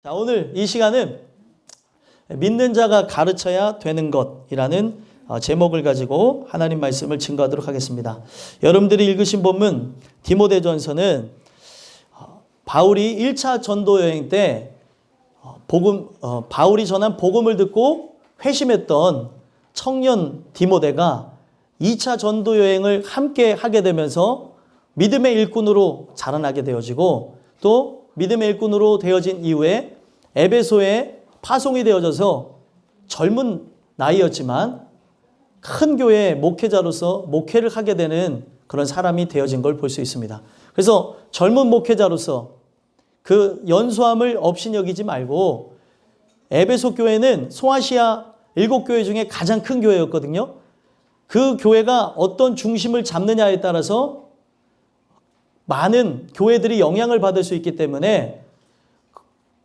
자, 오늘 이 시간은 믿는 자가 가르쳐야 되는 것이라는 제목을 가지고 하나님 말씀을 증거하도록 하겠습니다. 여러분들이 읽으신 본문 디모데전서는 바울이 1차 전도 여행 때 바울이 전한 복음을 듣고 회심했던 청년 디모데가 2차 전도 여행을 함께 하게 되면서 믿음의 일꾼으로 자라나게 되어지고 또 믿음의 일꾼으로 되어진 이후에 에베소에 파송이 되어져서 젊은 나이였지만 큰 교회의 목회자로서 목회를 하게 되는 그런 사람이 되어진 걸 볼 수 있습니다. 그래서 젊은 목회자로서 그 연소함을 없이 여기지 말고 에베소 교회는 소아시아 7교회 중에 가장 큰 교회였거든요. 그 교회가 어떤 중심을 잡느냐에 따라서 많은 교회들이 영향을 받을 수 있기 때문에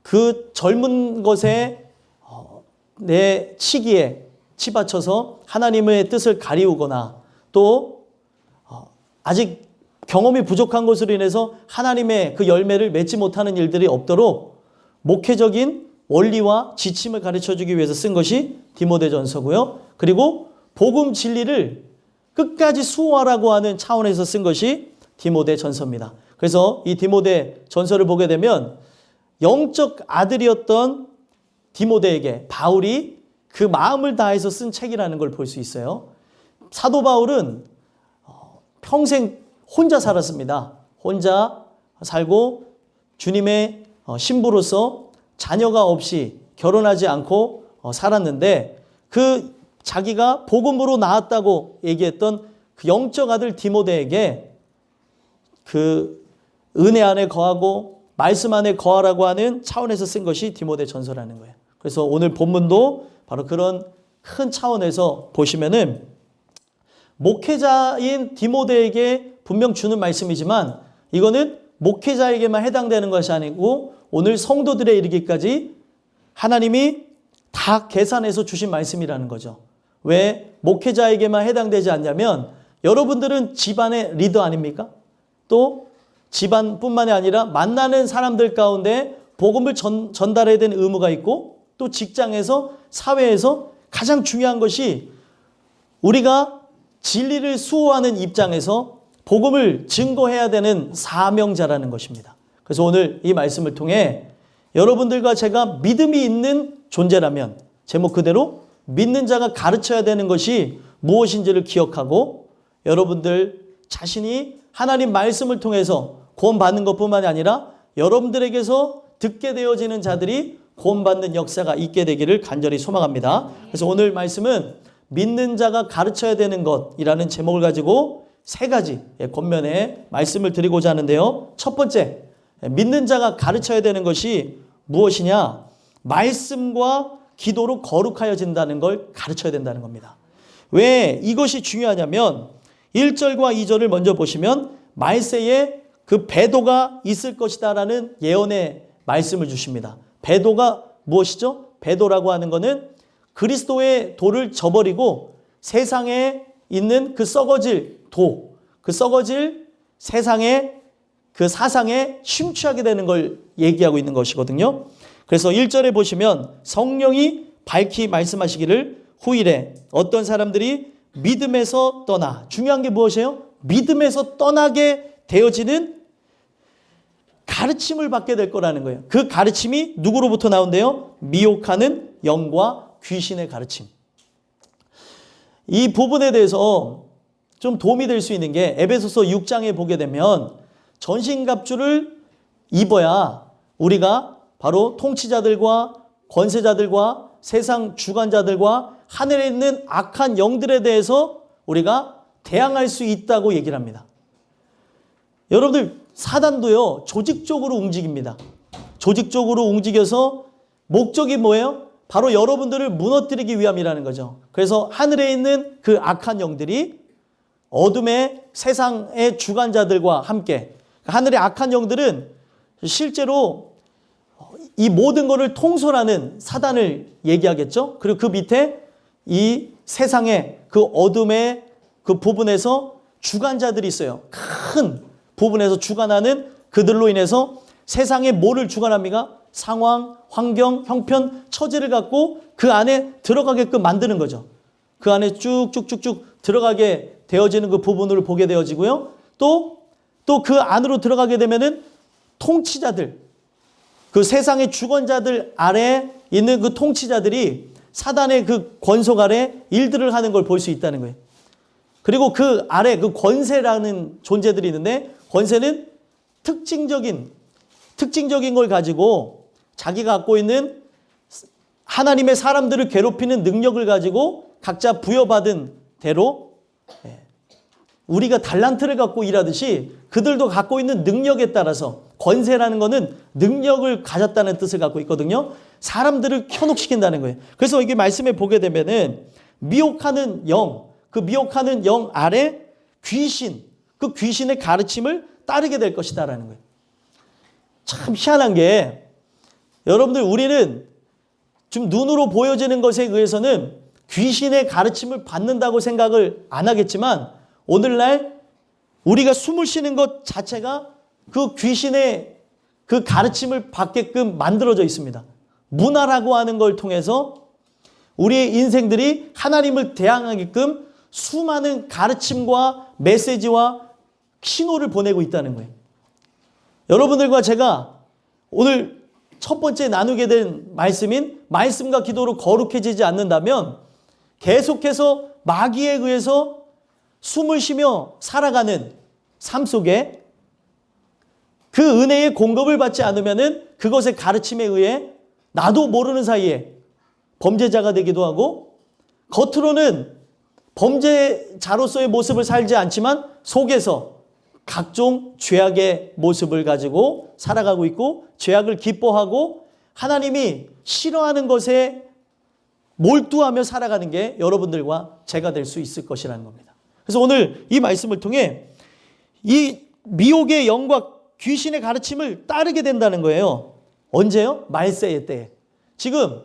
그 젊은 것에 내 치기에 치받쳐서 하나님의 뜻을 가리우거나 또 아직 경험이 부족한 것으로 인해서 하나님의 그 열매를 맺지 못하는 일들이 없도록 목회적인 원리와 지침을 가르쳐주기 위해서 쓴 것이 디모데전서고요. 그리고 복음 진리를 끝까지 수호하라고 하는 차원에서 쓴 것이 디모데전서입니다. 그래서 이 디모데전서를 보게 되면 영적 아들이었던 디모데에게 바울이 그 마음을 다해서 쓴 책이라는 걸 볼 수 있어요. 사도 바울은 평생 혼자 살았습니다. 혼자 살고 주님의 신부로서 자녀가 없이 결혼하지 않고 살았는데 그 자기가 복음으로 낳았다고 얘기했던 그 영적 아들 디모데에게 그 은혜 안에 거하고 말씀 안에 거하라고 하는 차원에서 쓴 것이 디모데전서라는 거예요. 그래서 오늘 본문도 바로 그런 큰 차원에서 보시면은 목회자인 디모데에게 분명 주는 말씀이지만 이거는 목회자에게만 해당되는 것이 아니고 오늘 성도들에 이르기까지 하나님이 다 계산해서 주신 말씀이라는 거죠. 왜 목회자에게만 해당되지 않냐면 여러분들은 집안의 리더 아닙니까? 또 집안뿐만이 아니라 만나는 사람들 가운데 복음을 전달해야 되는 의무가 있고 또 직장에서 사회에서 가장 중요한 것이 우리가 진리를 수호하는 입장에서 복음을 증거해야 되는 사명자라는 것입니다. 그래서 오늘 이 말씀을 통해 여러분들과 제가 믿음이 있는 존재라면 제목 그대로 믿는 자가 가르쳐야 되는 것이 무엇인지를 기억하고 여러분들 자신이 하나님 말씀을 통해서 구원받는 것뿐만이 아니라 여러분들에게서 듣게 되어지는 자들이 구원받는 역사가 있게 되기를 간절히 소망합니다. 그래서 오늘 말씀은 믿는 자가 가르쳐야 되는 것이라는 제목을 가지고 세 가지 권면의 말씀을 드리고자 하는데요. 첫 번째, 믿는 자가 가르쳐야 되는 것이 무엇이냐? 말씀과 기도로 거룩하여진다는 걸 가르쳐야 된다는 겁니다. 왜 이것이 중요하냐면 1절과 2절을 먼저 보시면 말세에 그 배도가 있을 것이다 라는 예언의 말씀을 주십니다. 배도가 무엇이죠? 배도라고 하는 것은 그리스도의 도를 저버리고 세상에 있는 그 썩어질 도, 그 썩어질 세상의 그 사상에 심취하게 되는 걸 얘기하고 있는 것이거든요. 그래서 1절에 보시면 성령이 밝히 말씀하시기를 후일에 어떤 사람들이 믿음에서 떠나, 중요한 게 무엇이에요? 믿음에서 떠나게 되어지는 가르침을 받게 될 거라는 거예요. 그 가르침이 누구로부터 나온대요? 미혹하는 영과 귀신의 가르침. 이 부분에 대해서 좀 도움이 될 수 있는 게 에베소서 6장에 보게 되면 전신갑주를 입어야 우리가 바로 통치자들과 권세자들과 세상 주관자들과 하늘에 있는 악한 영들에 대해서 우리가 대항할 수 있다고 얘기를 합니다. 여러분들 사단도요 조직적으로 움직입니다. 조직적으로 움직여서 목적이 뭐예요? 바로 여러분들을 무너뜨리기 위함이라는 거죠. 그래서 하늘에 있는 그 악한 영들이 어둠의 세상의 주관자들과 함께 하늘의 악한 영들은 실제로 이 모든 것을 통솔하는 사단을 얘기하겠죠. 그리고 그 밑에 이 세상의 그 어둠의 그 부분에서 주관자들이 있어요. 큰 부분에서 주관하는 그들로 인해서 세상에 뭐를 주관합니까? 상황, 환경, 형편, 처지를 갖고 그 안에 들어가게끔 만드는 거죠. 그 안에 쭉쭉쭉쭉 들어가게 되어지는 그 부분을 보게 되어지고요. 또 그 안으로 들어가게 되면은 통치자들, 그 세상의 주권자들 아래 있는 그 통치자들이 사단의 그 권속 아래 일들을 하는 걸 볼 수 있다는 거예요. 그리고 그 아래 그 권세라는 존재들이 있는데, 권세는 특징적인 걸 가지고 자기가 갖고 있는 하나님의 사람들을 괴롭히는 능력을 가지고 각자 부여받은 대로 우리가 달란트를 갖고 일하듯이 그들도 갖고 있는 능력에 따라서, 권세라는 거는 능력을 가졌다는 뜻을 갖고 있거든요. 사람들을 현혹시킨다는 거예요. 그래서 이게 말씀에 보게 되면은 미혹하는 영, 그 미혹하는 영 아래 귀신, 그 귀신의 가르침을 따르게 될 것이다라는 거예요. 참 희한한 게, 여러분들 우리는 좀 눈으로 보여지는 것에 의해서는 귀신의 가르침을 받는다고 생각을 안 하겠지만, 오늘날 우리가 숨을 쉬는 것 자체가 그 귀신의 그 가르침을 받게끔 만들어져 있습니다. 문화라고 하는 걸 통해서 우리의 인생들이 하나님을 대항하게끔 수많은 가르침과 메시지와 신호를 보내고 있다는 거예요. 여러분들과 제가 오늘 첫 번째 나누게 된 말씀인 말씀과 기도로 거룩해지지 않는다면 계속해서 마귀에 의해서 숨을 쉬며 살아가는 삶 속에 그 은혜의 공급을 받지 않으면은 그것의 가르침에 의해 나도 모르는 사이에 범죄자가 되기도 하고, 겉으로는 범죄자로서의 모습을 살지 않지만 속에서 각종 죄악의 모습을 가지고 살아가고 있고, 죄악을 기뻐하고 하나님이 싫어하는 것에 몰두하며 살아가는 게 여러분들과 제가 될 수 있을 것이라는 겁니다. 그래서 오늘 이 말씀을 통해 이 미혹의 영과 귀신의 가르침을 따르게 된다는 거예요. 언제요? 말세의 때에. 지금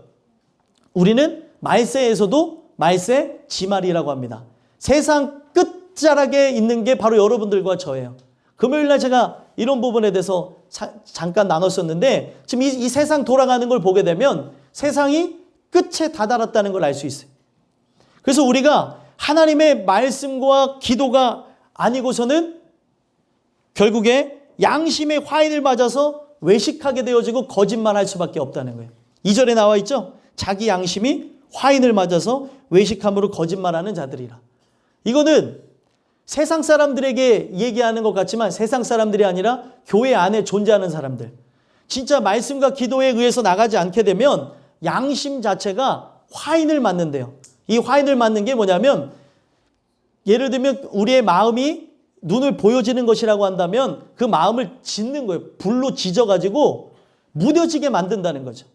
우리는 말세에서도 말세 지말이라고 합니다. 세상 끝자락에 있는 게 바로 여러분들과 저예요. 금요일날 제가 이런 부분에 대해서 잠깐 나눴었는데, 지금 이 세상 돌아가는 걸 보게 되면 세상이 끝에 다다랐다는 걸 알 수 있어요. 그래서 우리가 하나님의 말씀과 기도가 아니고서는 결국에 양심의 화인을 맞아서 외식하게 되어지고 거짓말할 수밖에 없다는 거예요. 2절에 나와 있죠? 자기 양심이 화인을 맞아서 외식함으로 거짓말하는 자들이라. 이거는 세상 사람들에게 얘기하는 것 같지만 세상 사람들이 아니라 교회 안에 존재하는 사람들. 진짜 말씀과 기도에 의해서 나가지 않게 되면 양심 자체가 화인을 맞는데요. 이 화인을 맞는 게 뭐냐면, 예를 들면 우리의 마음이 눈을 보여지는 것이라고 한다면 그 마음을 짓는 거예요. 불로 지져가지고 무뎌지게 만든다는 거죠.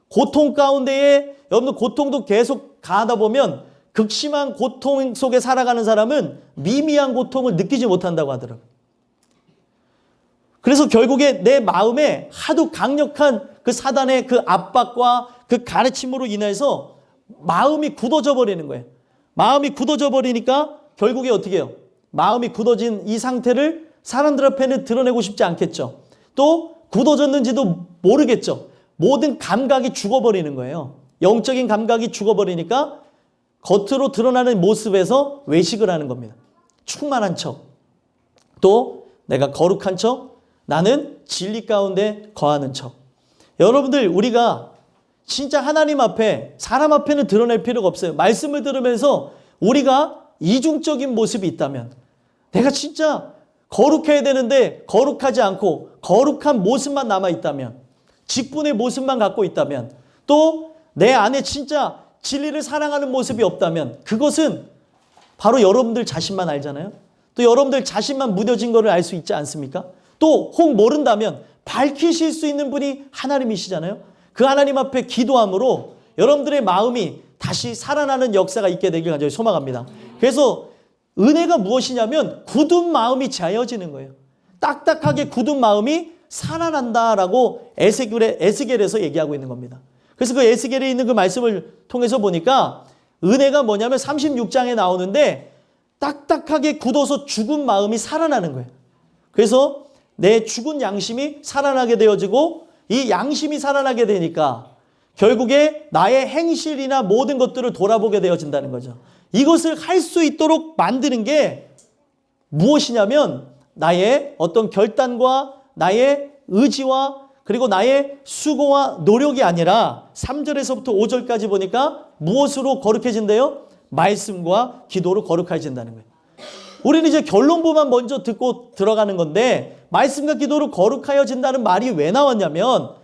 고통 가운데에, 여러분들 고통도 계속 가하다 보면 극심한 고통 속에 살아가는 사람은 미미한 고통을 느끼지 못한다고 하더라고요. 그래서 결국에 내 마음에 하도 강력한 그 사단의 그 압박과 그 가르침으로 인해서 마음이 굳어져 버리는 거예요. 마음이 굳어져 버리니까 결국에 어떻게 해요? 마음이 굳어진 이 상태를 사람들 앞에는 드러내고 싶지 않겠죠. 또 굳어졌는지도 모르겠죠. 모든 감각이 죽어버리는 거예요. 영적인 감각이 죽어버리니까 겉으로 드러나는 모습에서 외식을 하는 겁니다. 충만한 척, 또 내가 거룩한 척, 나는 진리 가운데 거하는 척. 여러분들, 우리가 진짜 하나님 앞에, 사람 앞에는 드러낼 필요가 없어요. 말씀을 들으면서 우리가 이중적인 모습이 있다면, 내가 진짜 거룩해야 되는데 거룩하지 않고 거룩한 모습만 남아있다면, 직분의 모습만 갖고 있다면, 또 내 안에 진짜 진리를 사랑하는 모습이 없다면, 그것은 바로 여러분들 자신만 알잖아요. 또 여러분들 자신만 무뎌진 것을 알 수 있지 않습니까? 또 혹 모른다면 밝히실 수 있는 분이 하나님이시잖아요. 그 하나님 앞에 기도함으로 여러분들의 마음이 다시 살아나는 역사가 있게 되길 간절히 소망합니다. 그래서 은혜가 무엇이냐면 굳은 마음이 자여지는 거예요. 딱딱하게 굳은 마음이 살아난다라고 에스겔에서 얘기하고 있는 겁니다. 그래서 그 에스겔에 있는 그 말씀을 통해서 보니까 은혜가 뭐냐면 36장에 나오는데 딱딱하게 굳어서 죽은 마음이 살아나는 거예요. 그래서 내 죽은 양심이 살아나게 되어지고 이 양심이 살아나게 되니까 결국에 나의 행실이나 모든 것들을 돌아보게 되어진다는 거죠. 이것을 할 수 있도록 만드는 게 무엇이냐면 나의 어떤 결단과 나의 의지와 그리고 나의 수고와 노력이 아니라 3절에서부터 5절까지 보니까 무엇으로 거룩해진대요? 말씀과 기도로 거룩해진다는 거예요. 우리는 이제 결론부만 먼저 듣고 들어가는 건데 말씀과 기도로 거룩하여진다는 말이 왜 나왔냐면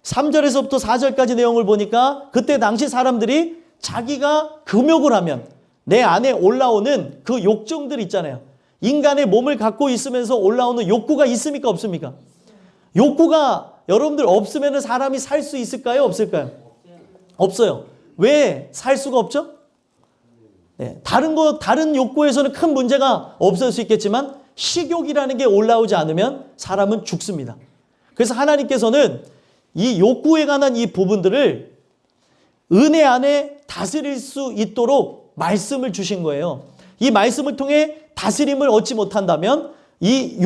3절에서부터 4절까지 내용을 보니까 그때 당시 사람들이 자기가 금욕을 하면 내 안에 올라오는 그 욕정들 있잖아요. 인간의 몸을 갖고 있으면서 올라오는 욕구가 있습니까? 없습니까? 욕구가 여러분들 없으면 사람이 살 수 있을까요? 없을까요? 없어요. 왜 살 수가 없죠? 네, 다른 욕구에서는 큰 문제가 없을 수 있겠지만 식욕이라는 게 올라오지 않으면 사람은 죽습니다. 그래서 하나님께서는 이 욕구에 관한 이 부분들을 은혜 안에 다스릴 수 있도록 말씀을 주신 거예요. 이 말씀을 통해 다스림을 얻지 못한다면 이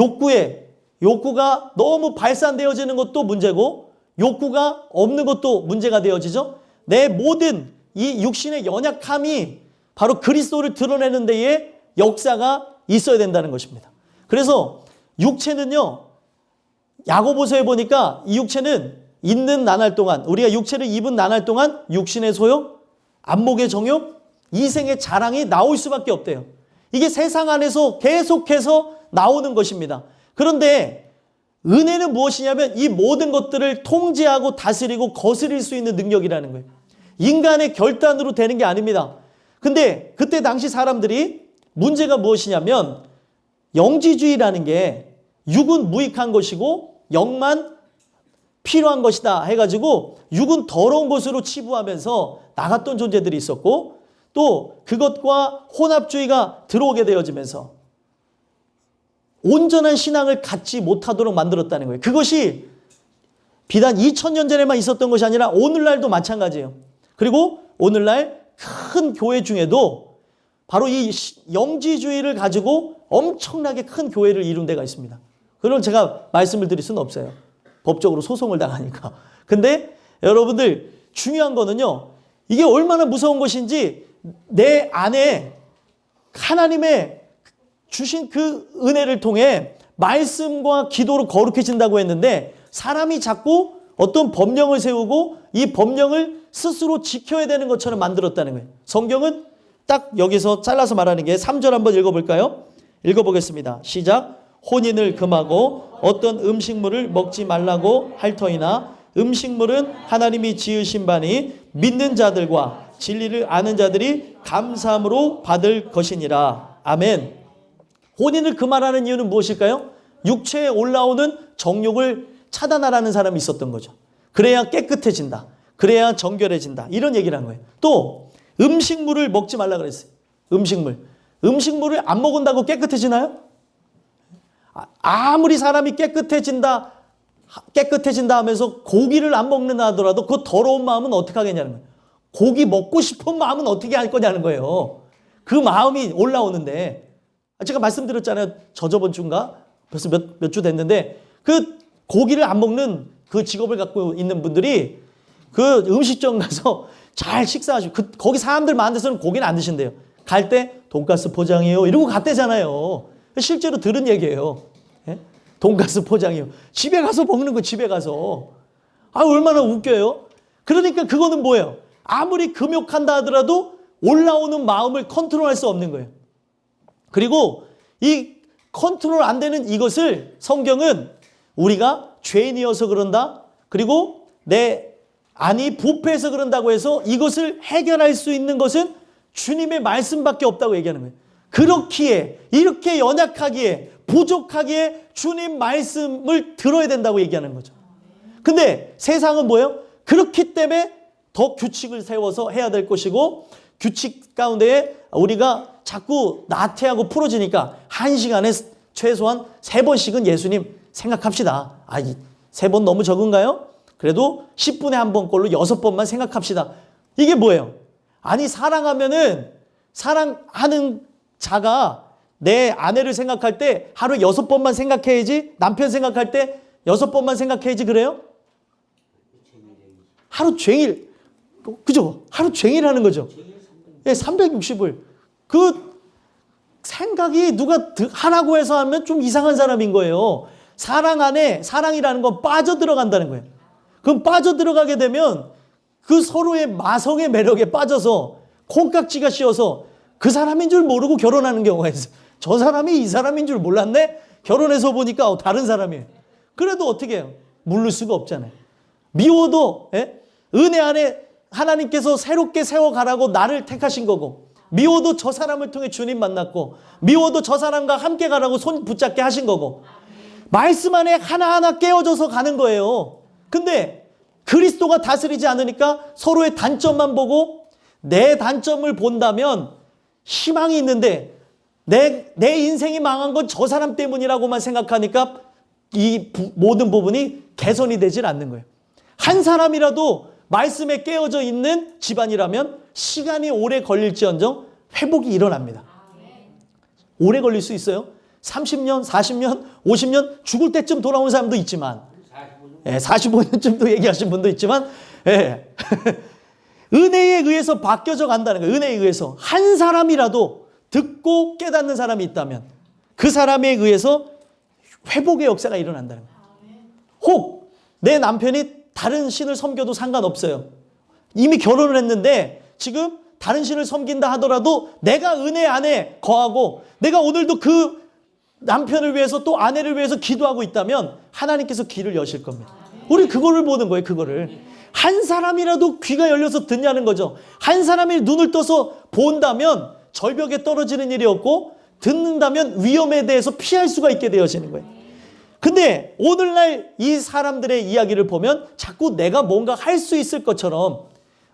욕구가 너무 발산되어지는 것도 문제고 욕구가 없는 것도 문제가 되어지죠. 내 모든 이 육신의 연약함이 바로 그리스도를 드러내는 데에 역사가 있어야 된다는 것입니다. 그래서 육체는요, 야고보서에 보니까 이 육체는 있는 나날 동안, 우리가 육체를 입은 나날 동안 육신의 소욕, 안목의 정욕, 이생의 자랑이 나올 수밖에 없대요. 이게 세상 안에서 계속해서 나오는 것입니다. 그런데 은혜는 무엇이냐면 이 모든 것들을 통제하고 다스리고 거스릴 수 있는 능력이라는 거예요. 인간의 결단으로 되는 게 아닙니다. 근데 그때 당시 사람들이 문제가 무엇이냐면 영지주의라는 게 육은 무익한 것이고 영만 필요한 것이다 해가지고 육은 더러운 것으로 치부하면서 나갔던 존재들이 있었고 또 그것과 혼합주의가 들어오게 되어지면서 온전한 신앙을 갖지 못하도록 만들었다는 거예요. 그것이 비단 2000년 전에만 있었던 것이 아니라 오늘날도 마찬가지예요. 그리고 오늘날 큰 교회 중에도 바로 이 영지주의를 가지고 엄청나게 큰 교회를 이룬 데가 있습니다. 그럼 제가 말씀을 드릴 수는 없어요. 법적으로 소송을 당하니까. 근데 여러분들 중요한 거는요. 이게 얼마나 무서운 것인지 내 안에 하나님의 주신 그 은혜를 통해 말씀과 기도로 거룩해진다고 했는데 사람이 자꾸 어떤 법령을 세우고 이 법령을 스스로 지켜야 되는 것처럼 만들었다는 거예요. 성경은 딱 여기서 잘라서 말하는 게 3절 한번 읽어볼까요? 읽어보겠습니다. 시작. 혼인을 금하고 어떤 음식물을 먹지 말라고 할 터이나 음식물은 하나님이 지으신 바니 믿는 자들과 진리를 아는 자들이 감사함으로 받을 것이니라. 아멘. 혼인을 금하라는 이유는 무엇일까요? 육체에 올라오는 정욕을 차단하라는 사람이 있었던 거죠. 그래야 깨끗해진다. 그래야 정결해진다. 이런 얘기를 한 거예요. 또 음식물을 먹지 말라 그랬어요. 음식물을 안 먹은다고 깨끗해지나요? 아무리 사람이 깨끗해진다 하면서 고기를 안 먹는다 하더라도 그 더러운 마음은 어떻게 하겠냐는 거예요. 고기 먹고 싶은 마음은 어떻게 할 거냐는 거예요. 그 마음이 올라오는데 제가 말씀드렸잖아요. 저번 주인가? 벌써 몇 주 됐는데 그 고기를 안 먹는 그 직업을 갖고 있는 분들이 그 음식점 가서 잘 식사하시고 거기 사람들 많은 데서는 고기는 안 드신대요. 갈 때 돈가스 포장이에요. 이러고 갔대잖아요. 실제로 들은 얘기예요. 예? 돈가스 포장이요. 집에 가서 먹는 거 집에 가서. 얼마나 웃겨요. 그러니까 그거는 뭐예요? 아무리 금욕한다 하더라도 올라오는 마음을 컨트롤할 수 없는 거예요. 그리고 이 컨트롤 안 되는 이것을 성경은 우리가 죄인이어서 그런다. 그리고 내 안이 부패해서 그런다고 해서 이것을 해결할 수 있는 것은 주님의 말씀밖에 없다고 얘기하는 거예요. 그렇기에 이렇게 연약하기에 부족하기에 주님 말씀을 들어야 된다고 얘기하는 거죠. 근데 세상은 뭐예요? 그렇기 때문에 더 규칙을 세워서 해야 될 것이고 규칙 가운데에 우리가 자꾸 나태하고 풀어지니까 1시간에 최소한 3번씩은 예수님 생각합시다. 3번 너무 적은가요? 그래도 10분에 한 번꼴로 6번만 생각합시다. 이게 뭐예요? 사랑하면은 사랑하는 자가 내 아내를 생각할 때 하루에 6번만 생각해야지 남편 생각할 때 6번만 생각해야지 그래요? 하루 종일, 그죠? 하루 종일 하는 거죠. 예, 360을. 그 생각이 누가 하라고 해서 하면 좀 이상한 사람인 거예요. 사랑 안에, 사랑이라는 건 빠져들어간다는 거예요. 그럼 빠져들어가게 되면 그 서로의 마성의 매력에 빠져서 콩깍지가 씌어서 그 사람인 줄 모르고 결혼하는 경우가 있어요. 저 사람이 이 사람인 줄 몰랐네? 결혼해서 보니까 다른 사람이에요. 그래도 어떻게 해요? 물를 수가 없잖아요. 미워도 은혜 안에 하나님께서 새롭게 세워가라고 나를 택하신 거고, 미워도 저 사람을 통해 주님 만났고, 미워도 저 사람과 함께 가라고 손 붙잡게 하신 거고, 말씀 안에 하나하나 깨어져서 가는 거예요. 근데 그리스도가 다스리지 않으니까 서로의 단점만 보고 내 단점을 본다면 희망이 있는데 내 인생이 망한 건 저 사람 때문이라고만 생각하니까 이 모든 부분이 개선이 되질 않는 거예요. 한 사람이라도 말씀에 깨어져 있는 집안이라면 시간이 오래 걸릴지언정 회복이 일어납니다. 오래 걸릴 수 있어요. 30년, 40년, 50년 죽을 때쯤 돌아온 사람도 있지만 45년쯤도 얘기하신 분도 있지만 은혜에 의해서 바뀌어져 간다는 거예요. 은혜에 의해서 한 사람이라도 듣고 깨닫는 사람이 있다면 그 사람에 의해서 회복의 역사가 일어난다는 거예요. 혹 내 남편이 다른 신을 섬겨도 상관없어요. 이미 결혼을 했는데 지금 다른 신을 섬긴다 하더라도 내가 은혜 안에 거하고 내가 오늘도 그 남편을 위해서 또 아내를 위해서 기도하고 있다면 하나님께서 귀를 여실 겁니다. 우리 그거를 보는 거예요. 그거를. 한 사람이라도 귀가 열려서 듣냐는 거죠. 한 사람이 눈을 떠서 본다면 절벽에 떨어지는 일이 없고 듣는다면 위험에 대해서 피할 수가 있게 되어지는 거예요. 근데 오늘날 이 사람들의 이야기를 보면 자꾸 내가 뭔가 할 수 있을 것처럼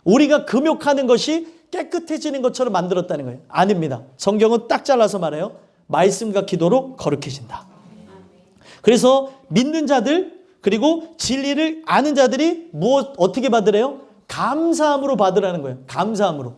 우리가 금욕하는 것이 깨끗해지는 것처럼 만들었다는 거예요. 아닙니다. 성경은 딱 잘라서 말해요. 말씀과 기도로 거룩해진다. 그래서 믿는 자들 그리고 진리를 아는 자들이 어떻게 받으래요? 감사함으로 받으라는 거예요. 감사함으로.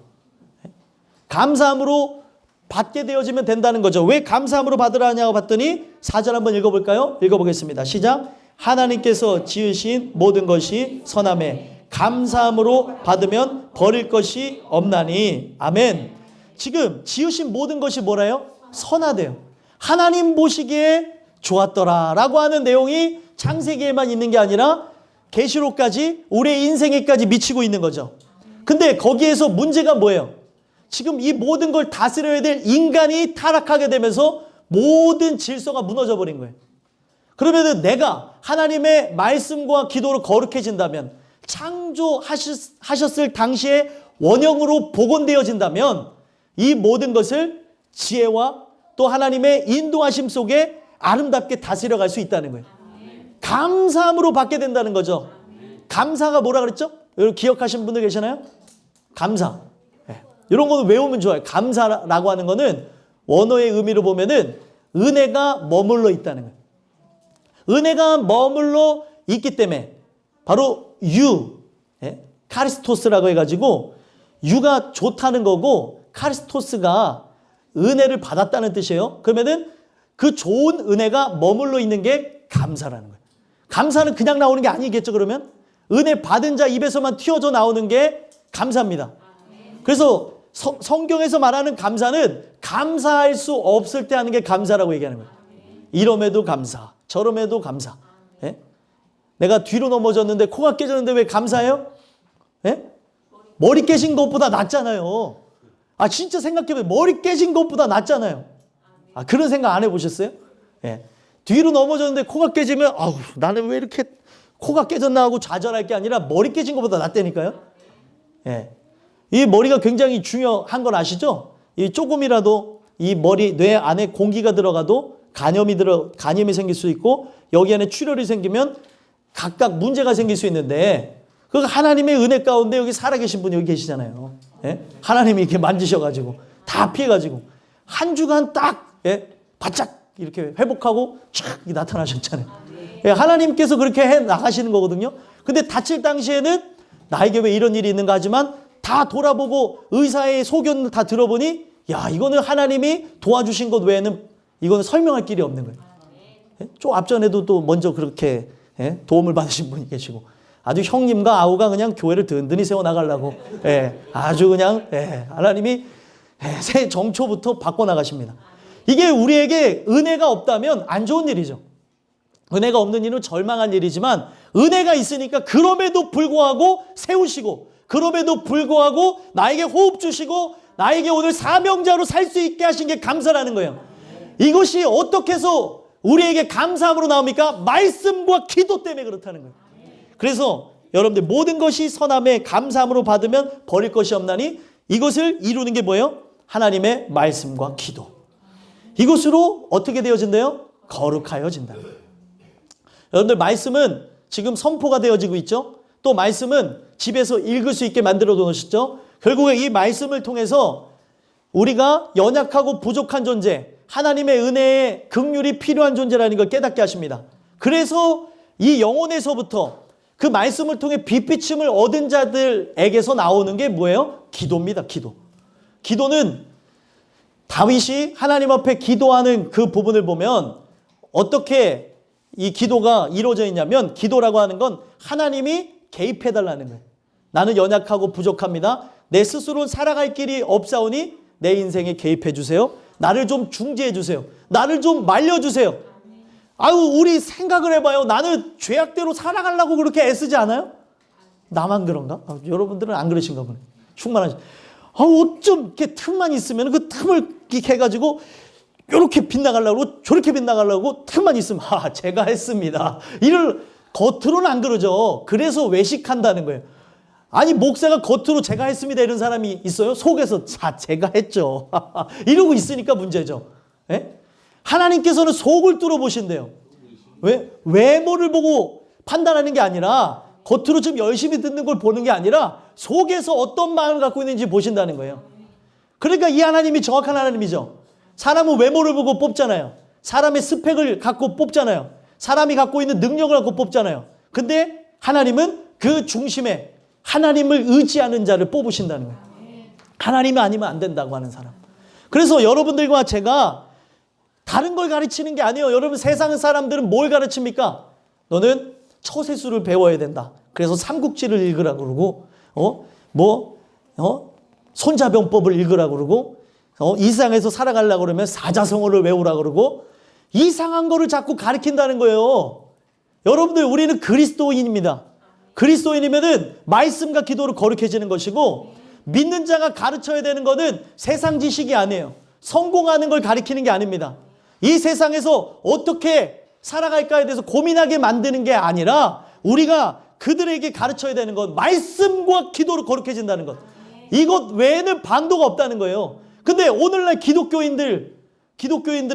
감사함으로 받게 되어지면 된다는 거죠. 왜 감사함으로 받으라냐고 봤더니 4절 한번 읽어볼까요? 읽어보겠습니다. 시작. 하나님께서 지으신 모든 것이 선하매 감사함으로 받으면 버릴 것이 없나니. 아멘. 지금 지으신 모든 것이 뭐래요? 선하대요. 하나님 보시기에 좋았더라 라고 하는 내용이 창세기에만 있는 게 아니라 계시록까지 우리의 인생에까지 미치고 있는 거죠. 근데 거기에서 문제가 뭐예요? 지금 이 모든 걸 다스려야 될 인간이 타락하게 되면서 모든 질서가 무너져 버린 거예요. 그러면 내가 하나님의 말씀과 기도로 거룩해진다면 창조하셨을 당시에 원형으로 복원되어진다면 이 모든 것을 지혜와 또 하나님의 인도하심 속에 아름답게 다스려 갈 수 있다는 거예요. 감사함으로 받게 된다는 거죠. 감사가 뭐라 그랬죠? 여러분 기억하신 분들 계시나요? 감사. 이런 거는 외우면 좋아요. 감사라고 하는 거는 원어의 의미로 보면은 은혜가 머물러 있다는 거예요. 은혜가 머물러 있기 때문에 바로 카리스토스라고 해가지고 유가 좋다는 거고 카리스토스가 은혜를 받았다는 뜻이에요. 그러면은 그 좋은 은혜가 머물러 있는 게 감사라는 거예요. 감사는 그냥 나오는 게 아니겠죠, 그러면? 은혜 받은 자 입에서만 튀어져 나오는 게 감사입니다. 그래서 성경에서 말하는 감사는 감사할 수 없을 때 하는 게 감사라고 얘기하는 거예요. 이럼에도 감사, 저럼에도 감사. 예? 내가 뒤로 넘어졌는데 코가 깨졌는데 왜 감사해요? 예? 머리 깨진 것보다 낫잖아요. 아 진짜 생각해보면 머리 깨진 것보다 낫잖아요. 아 그런 생각 안 해보셨어요? 예. 뒤로 넘어졌는데 코가 깨지면 아우 나는 왜 이렇게 코가 깨졌나 하고 좌절할 게 아니라 머리 깨진 것보다 낫다니까요. 예. 이 머리가 굉장히 중요한 건 아시죠? 이 조금이라도 이 머리 뇌 안에 공기가 들어가도 간염이 생길 수 있고 여기 안에 출혈이 생기면 각각 문제가 생길 수 있는데 그 하나님의 은혜 가운데 여기 살아계신 분이 여기 계시잖아요. 예? 하나님이 이렇게 만지셔가지고 다 피해가지고 한 주간 딱 바짝 이렇게 회복하고 촥 나타나셨잖아요. 예, 하나님께서 그렇게 해 나가시는 거거든요. 근데 다칠 당시에는 나에게 왜 이런 일이 있는가 하지만 다 돌아보고 의사의 소견을 다 들어보니 야 이거는 하나님이 도와주신 것 외에는 이거는 설명할 길이 없는 거예요. 예? 좀 앞전에도 또 먼저 그렇게 도움을 받으신 분이 계시고 아주 형님과 아우가 그냥 교회를 든든히 세워나가려고 아주 그냥 하나님이 새 정초부터 바꿔나가십니다. 이게 우리에게 은혜가 없다면 안 좋은 일이죠. 은혜가 없는 일은 절망한 일이지만 은혜가 있으니까 그럼에도 불구하고 세우시고 그럼에도 불구하고 나에게 호흡 주시고 나에게 오늘 사명자로 살 수 있게 하신 게 감사라는 거예요. 이것이 어떻게 해서 우리에게 감사함으로 나옵니까? 말씀과 기도 때문에 그렇다는 거예요. 그래서 여러분들 모든 것이 선함에 감사함으로 받으면 버릴 것이 없나니 이것을 이루는 게 뭐예요? 하나님의 말씀과 기도. 이것으로 어떻게 되어진대요? 거룩하여진다. 여러분들 말씀은 지금 선포가 되어지고 있죠. 또 말씀은 집에서 읽을 수 있게 만들어 놓으셨죠. 결국에 이 말씀을 통해서 우리가 연약하고 부족한 존재, 하나님의 은혜의 긍휼이 필요한 존재라는 걸 깨닫게 하십니다. 그래서 이 영혼에서부터 그 말씀을 통해 빛비침을 얻은 자들에게서 나오는 게 뭐예요? 기도입니다. 기도. 기도는 다윗이 하나님 앞에 기도하는 그 부분을 보면 어떻게 이 기도가 이루어져 있냐면 기도라고 하는 건 하나님이 개입해달라는 거예요. 나는 연약하고 부족합니다. 내 스스로는 살아갈 길이 없사오니 내 인생에 개입해 주세요. 나를 좀 중재해 주세요. 나를 좀 말려주세요. 아유, 우리 생각을 해봐요. 나는 죄악대로 살아가려고 그렇게 애쓰지 않아요? 나만 그런가? 여러분들은 안 그러신가 보네. 충만하시. 어쩜 이렇게 틈만 있으면 그 틈을 이렇게 해가지고 이렇게 빗나가려고 저렇게 빗나가려고 틈만 있으면 제가 했습니다. 이를 겉으로는 안 그러죠. 그래서 외식한다는 거예요. 아니 목사가 겉으로 제가 했습니다 이런 사람이 있어요? 속에서 제가 했죠. 이러고 있으니까 문제죠. 예? 하나님께서는 속을 뚫어보신대요. 왜? 외모를 보고 판단하는 게 아니라 겉으로 좀 열심히 듣는 걸 보는 게 아니라 속에서 어떤 마음을 갖고 있는지 보신다는 거예요. 그러니까 이 하나님이 정확한 하나님이죠. 사람은 외모를 보고 뽑잖아요. 사람의 스펙을 갖고 뽑잖아요. 사람이 갖고 있는 능력을 갖고 뽑잖아요. 근데 하나님은 그 중심에 하나님을 의지하는 자를 뽑으신다는 거예요. 하나님이 아니면 안 된다고 하는 사람. 그래서 여러분들과 제가 다른 걸 가르치는 게 아니에요. 여러분 세상 사람들은 뭘 가르칩니까? 너는 처세술을 배워야 된다. 그래서 삼국지를 읽으라고 그러고 손자병법을 읽으라고 그러고 이 세상에서 살아가려고 그러면 사자성어를 외우라고 그러고 이상한 거를 자꾸 가르친다는 거예요. 여러분들 우리는 그리스도인입니다. 그리스도인이면은 말씀과 기도로 거룩해지는 것이고 믿는 자가 가르쳐야 되는 것은 세상 지식이 아니에요. 성공하는 걸 가르치는 게 아닙니다. 이 세상에서 어떻게 살아갈까에 대해서 고민하게 만드는 게 아니라 우리가 그들에게 가르쳐야 되는 건 말씀과 기도로 거룩해진다는 것. 이것 외에는 방도가 없다는 거예요. 근데 오늘날 기독교인들의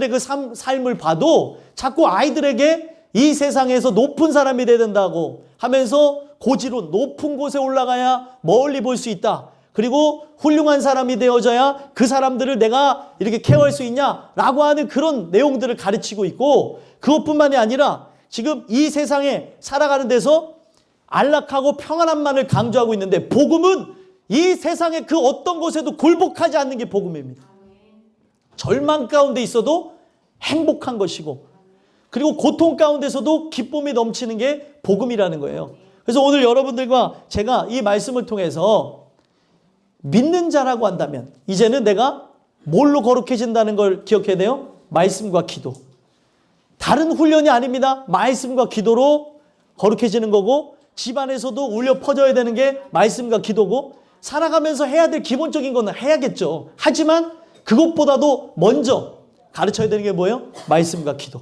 그 삶을 봐도 자꾸 아이들에게 이 세상에서 높은 사람이 돼야 된다고 하면서 고지로 높은 곳에 올라가야 멀리 볼 수 있다. 그리고 훌륭한 사람이 되어져야 그 사람들을 내가 이렇게 케어할 수 있냐라고 하는 그런 내용들을 가르치고 있고 그것뿐만이 아니라 지금 이 세상에 살아가는 데서 안락하고 평안함만을 강조하고 있는데 복음은 이 세상의 그 어떤 곳에도 굴복하지 않는 게 복음입니다. 절망 가운데 있어도 행복한 것이고 그리고 고통 가운데서도 기쁨이 넘치는 게 복음이라는 거예요. 그래서 오늘 여러분들과 제가 이 말씀을 통해서 믿는 자라고 한다면 이제는 내가 뭘로 거룩해진다는 걸 기억해야 돼요? 말씀과 기도. 다른 훈련이 아닙니다. 말씀과 기도로 거룩해지는 거고 집안에서도 울려 퍼져야 되는 게 말씀과 기도고 살아가면서 해야 될 기본적인 건 해야겠죠. 하지만 그것보다도 먼저 가르쳐야 되는 게 뭐예요? 말씀과 기도.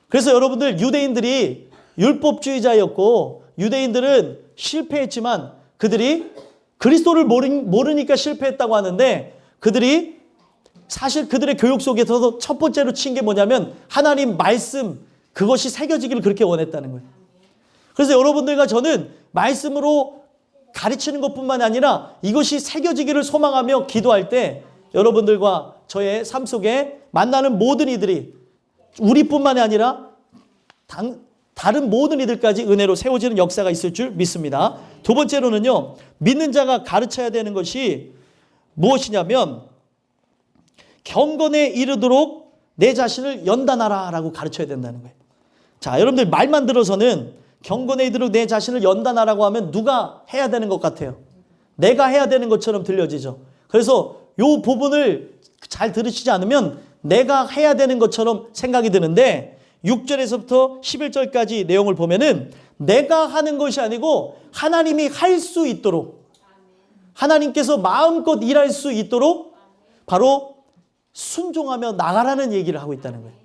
그래서 여러분들 유대인들이 율법주의자였고 유대인들은 실패했지만 그들이 그리스도를 모르니까 실패했다고 하는데 그들이 사실 그들의 교육 속에서도 첫 번째로 친 게 뭐냐면 하나님 말씀 그것이 새겨지기를 그렇게 원했다는 거예요. 그래서 여러분들과 저는 말씀으로 가르치는 것뿐만 아니라 이것이 새겨지기를 소망하며 기도할 때 여러분들과 저의 삶 속에 만나는 모든 이들이 우리뿐만이 아니라 다른 모든 이들까지 은혜로 세워지는 역사가 있을 줄 믿습니다. 두 번째로는요. 믿는 자가 가르쳐야 되는 것이 무엇이냐면 경건에 이르도록 내 자신을 연단하라 라고 가르쳐야 된다는 거예요. 자, 여러분들 말만 들어서는 경건에 이르도록 내 자신을 연단하라고 하면 누가 해야 되는 것 같아요? 내가 해야 되는 것처럼 들려지죠. 그래서 이 부분을 잘 들으시지 않으면 내가 해야 되는 것처럼 생각이 드는데 6절에서부터 11절까지 내용을 보면은 내가 하는 것이 아니고 하나님이 할 수 있도록, 하나님께서 마음껏 일할 수 있도록 바로 순종하며 나가라는 얘기를 하고 있다는 거예요.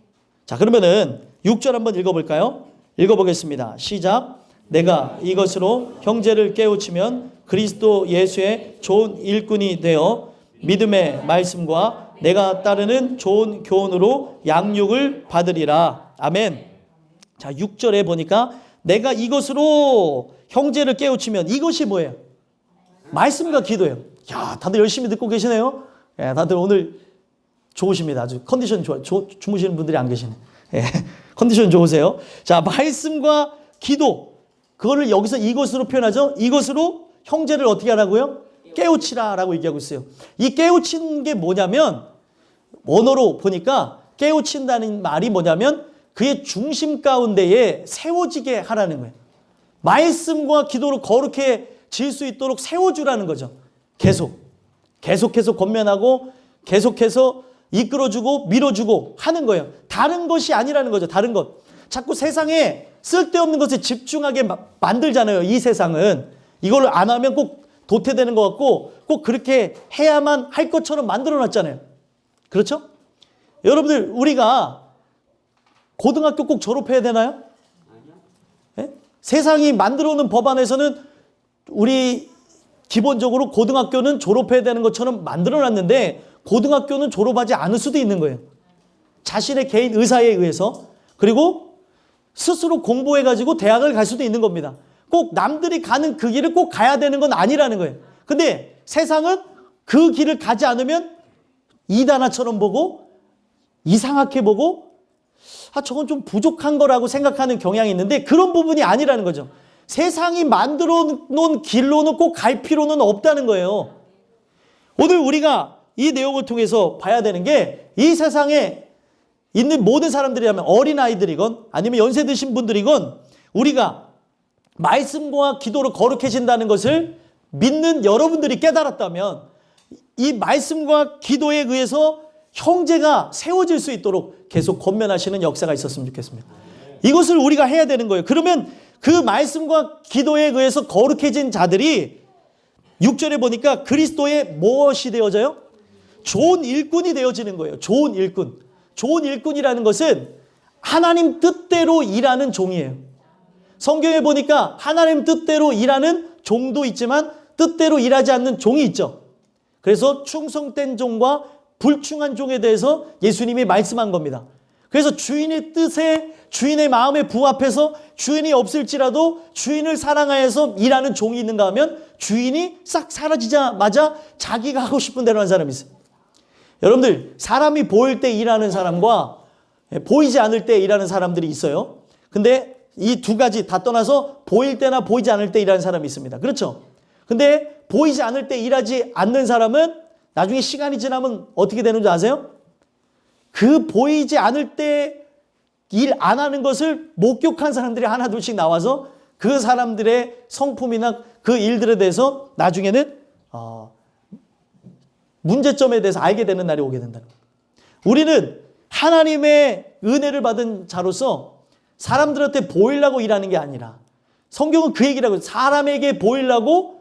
자, 그러면은 6절 한번 읽어볼까요? 읽어보겠습니다. 시작. 내가 이것으로 형제를 깨우치면 그리스도 예수의 좋은 일꾼이 되어 믿음의 말씀과 내가 따르는 좋은 교훈으로 양육을 받으리라. 아멘. 자, 6절에 보니까 내가 이것으로 형제를 깨우치면 이것이 뭐예요? 말씀과 기도예요. 야, 다들 열심히 듣고 계시네요. 예, 다들 오늘 좋으십니다. 아주 컨디션 좋아. 주무시는 분들이 안 계시네. 예, 컨디션 좋으세요. 자, 말씀과 기도. 그거를 여기서 이것으로 표현하죠. 이것으로 형제를 어떻게 하라고요? 깨우치라라고 얘기하고 있어요. 이 깨우치는 게 뭐냐면 원어로 보니까 깨우친다는 말이 뭐냐면 그의 중심 가운데에 세워지게 하라는 거예요. 말씀과 기도로 거룩해질 수 있도록 세워주라는 거죠. 계속해서 권면하고 계속해서 이끌어주고 밀어주고 하는 거예요. 다른 것이 아니라는 거죠. 다른 것. 자꾸 세상에 쓸데없는 것에 집중하게 만들잖아요. 이 세상은. 이걸 안 하면 꼭 도태되는 것 같고 꼭 그렇게 해야만 할 것처럼 만들어놨잖아요. 그렇죠? 여러분들 우리가 고등학교 꼭 졸업해야 되나요? 네? 세상이 만들어놓은 법안에서는 우리 기본적으로 고등학교는 졸업해야 되는 것처럼 만들어놨는데 고등학교는 졸업하지 않을 수도 있는 거예요. 자신의 개인 의사에 의해서. 그리고 스스로 공부해가지고 대학을 갈 수도 있는 겁니다. 꼭 남들이 가는 그 길을 꼭 가야 되는 건 아니라는 거예요. 근데 세상은 그 길을 가지 않으면 이단아처럼 보고 이상하게 보고 저건 좀 부족한 거라고 생각하는 경향이 있는데 그런 부분이 아니라는 거죠. 세상이 만들어 놓은 길로는 꼭 갈 필요는 없다는 거예요. 오늘 우리가 이 내용을 통해서 봐야 되는 게 이 세상에 있는 모든 사람들이라면 어린아이들이건 아니면 연세 드신 분들이건 우리가 말씀과 기도로 거룩해진다는 것을 믿는 여러분들이 깨달았다면 이 말씀과 기도에 의해서 형제가 세워질 수 있도록 계속 권면하시는 역사가 있었으면 좋겠습니다. 이것을 우리가 해야 되는 거예요. 그러면 그 말씀과 기도에 의해서 거룩해진 자들이 6절에 보니까 그리스도의 무엇이 되어져요? 좋은 일꾼이 되어지는 거예요. 좋은 일꾼. 좋은 일꾼이라는 것은 하나님 뜻대로 일하는 종이에요. 성경에 보니까 하나님 뜻대로 일하는 종도 있지만 뜻대로 일하지 않는 종이 있죠. 그래서 충성된 종과 불충한 종에 대해서 예수님이 말씀한 겁니다. 그래서 주인의 뜻에 주인의 마음에 부합해서 주인이 없을지라도 주인을 사랑하여서 일하는 종이 있는가 하면 주인이 싹 사라지자마자 자기가 하고 싶은 대로 하는 사람이 있어요. 여러분들 사람이 보일 때 일하는 사람과 보이지 않을 때 일하는 사람들이 있어요. 근데 이 두 가지 다 떠나서 보일 때나 보이지 않을 때 일하는 사람이 있습니다. 그렇죠? 근데 보이지 않을 때 일하지 않는 사람은 나중에 시간이 지나면 어떻게 되는 줄 아세요? 그 보이지 않을 때 일 안 하는 것을 목격한 사람들이 하나 둘씩 나와서 그 사람들의 성품이나 그 일들에 대해서 나중에는 문제점에 대해서 알게 되는 날이 오게 된다는 거예요. 우리는 하나님의 은혜를 받은 자로서 사람들한테 보이려고 일하는 게 아니라 성경은 그 얘기를 하고 사람에게 보이려고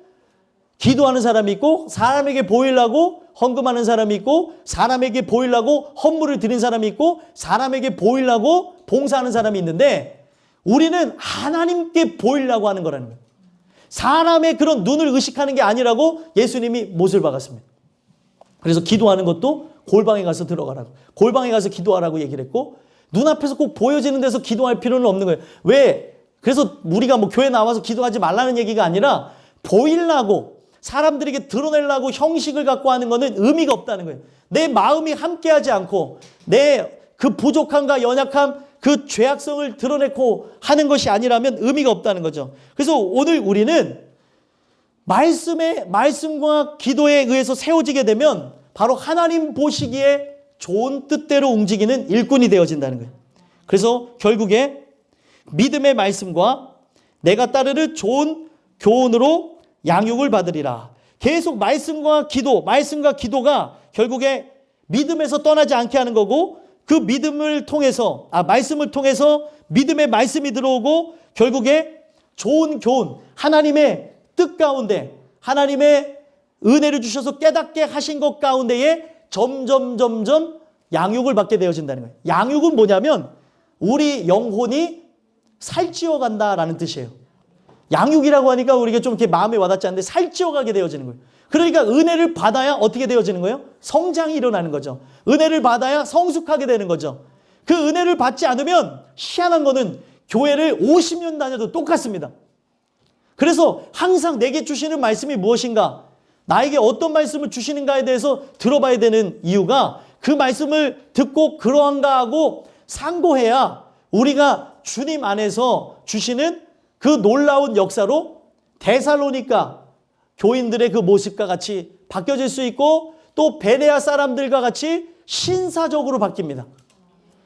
기도하는 사람이 있고 사람에게 보이려고 헌금하는 사람이 있고 사람에게 보이려고 헌물을 드린 사람이 있고 사람에게 보이려고 봉사하는 사람이 있는데 우리는 하나님께 보이려고 하는 거라는 거예요. 사람의 그런 눈을 의식하는 게 아니라고 예수님이 못을 박았습니다. 그래서 기도하는 것도 골방에 가서 들어가라고 골방에 가서 기도하라고 얘기를 했고 눈앞에서 꼭 보여지는 데서 기도할 필요는 없는 거예요. 왜? 그래서 우리가 뭐 교회 나와서 기도하지 말라는 얘기가 아니라 보이려고 사람들에게 드러내려고 형식을 갖고 하는 것은 의미가 없다는 거예요. 내 마음이 함께하지 않고 내 그 부족함과 연약함 그 죄악성을 드러내고 하는 것이 아니라면 의미가 없다는 거죠. 그래서 오늘 우리는 말씀과 기도에 의해서 세워지게 되면 바로 하나님 보시기에 좋은 뜻대로 움직이는 일꾼이 되어진다는 거예요. 그래서 결국에 믿음의 말씀과 내가 따르는 좋은 교훈으로 양육을 받으리라. 계속 말씀과 기도가 결국에 믿음에서 떠나지 않게 하는 거고, 그 믿음을 통해서, 말씀을 통해서 믿음의 말씀이 들어오고, 결국에 좋은 교훈, 하나님의 뜻 가운데, 하나님의 은혜를 주셔서 깨닫게 하신 것 가운데에 점점 양육을 받게 되어진다는 거예요. 양육은 뭐냐면 우리 영혼이 살찌어 간다라는 뜻이에요. 양육이라고 하니까 우리가 좀 이렇게 마음에 와닿지 않는데 살찌어 가게 되어지는 거예요. 그러니까 은혜를 받아야 어떻게 되어지는 거예요? 성장이 일어나는 거죠. 은혜를 받아야 성숙하게 되는 거죠. 그 은혜를 받지 않으면 희한한 거는 교회를 50년 다녀도 똑같습니다. 그래서 항상 내게 주시는 말씀이 무엇인가, 나에게 어떤 말씀을 주시는가에 대해서 들어봐야 되는 이유가, 그 말씀을 듣고 그러한가 하고 상고해야 우리가 주님 안에서 주시는 그 놀라운 역사로 데살로니가 교인들의 그 모습과 같이 바뀌어질 수 있고, 또 베레아 사람들과 같이 신사적으로 바뀝니다.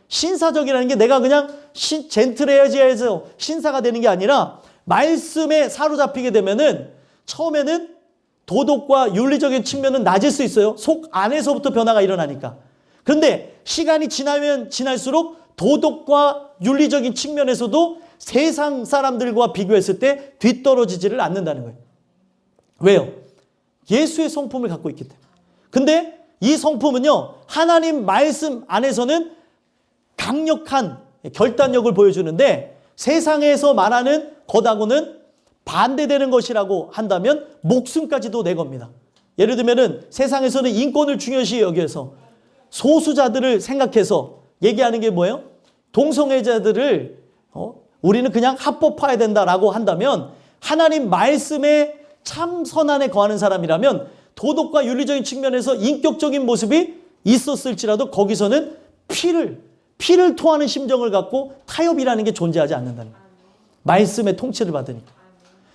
신사적이라는 게 내가 그냥 젠틀해야지에서 신사가 되는 게 아니라, 말씀에 사로잡히게 되면은 처음에는 도덕과 윤리적인 측면은 낮을 수 있어요. 속 안에서부터 변화가 일어나니까. 그런데 시간이 지나면 지날수록 도덕과 윤리적인 측면에서도 세상 사람들과 비교했을 때 뒤떨어지지를 않는다는 거예요. 왜요? 예수의 성품을 갖고 있기 때문에. 근데 이 성품은요, 하나님 말씀 안에서는 강력한 결단력을 보여주는데, 세상에서 말하는 것하고는 반대되는 것이라고 한다면 목숨까지도 내겁니다. 예를 들면은 세상에서는 인권을 중요시 여겨서 소수자들을 생각해서 얘기하는 게 뭐예요? 동성애자들을 우리는 그냥 합법화해야 된다라고 한다면, 하나님 말씀에 참 선안에 거하는 사람이라면 도덕과 윤리적인 측면에서 인격적인 모습이 있었을지라도 거기서는 피를 토하는 심정을 갖고 타협이라는 게 존재하지 않는다는 거예요. 말씀의 통치를 받으니까.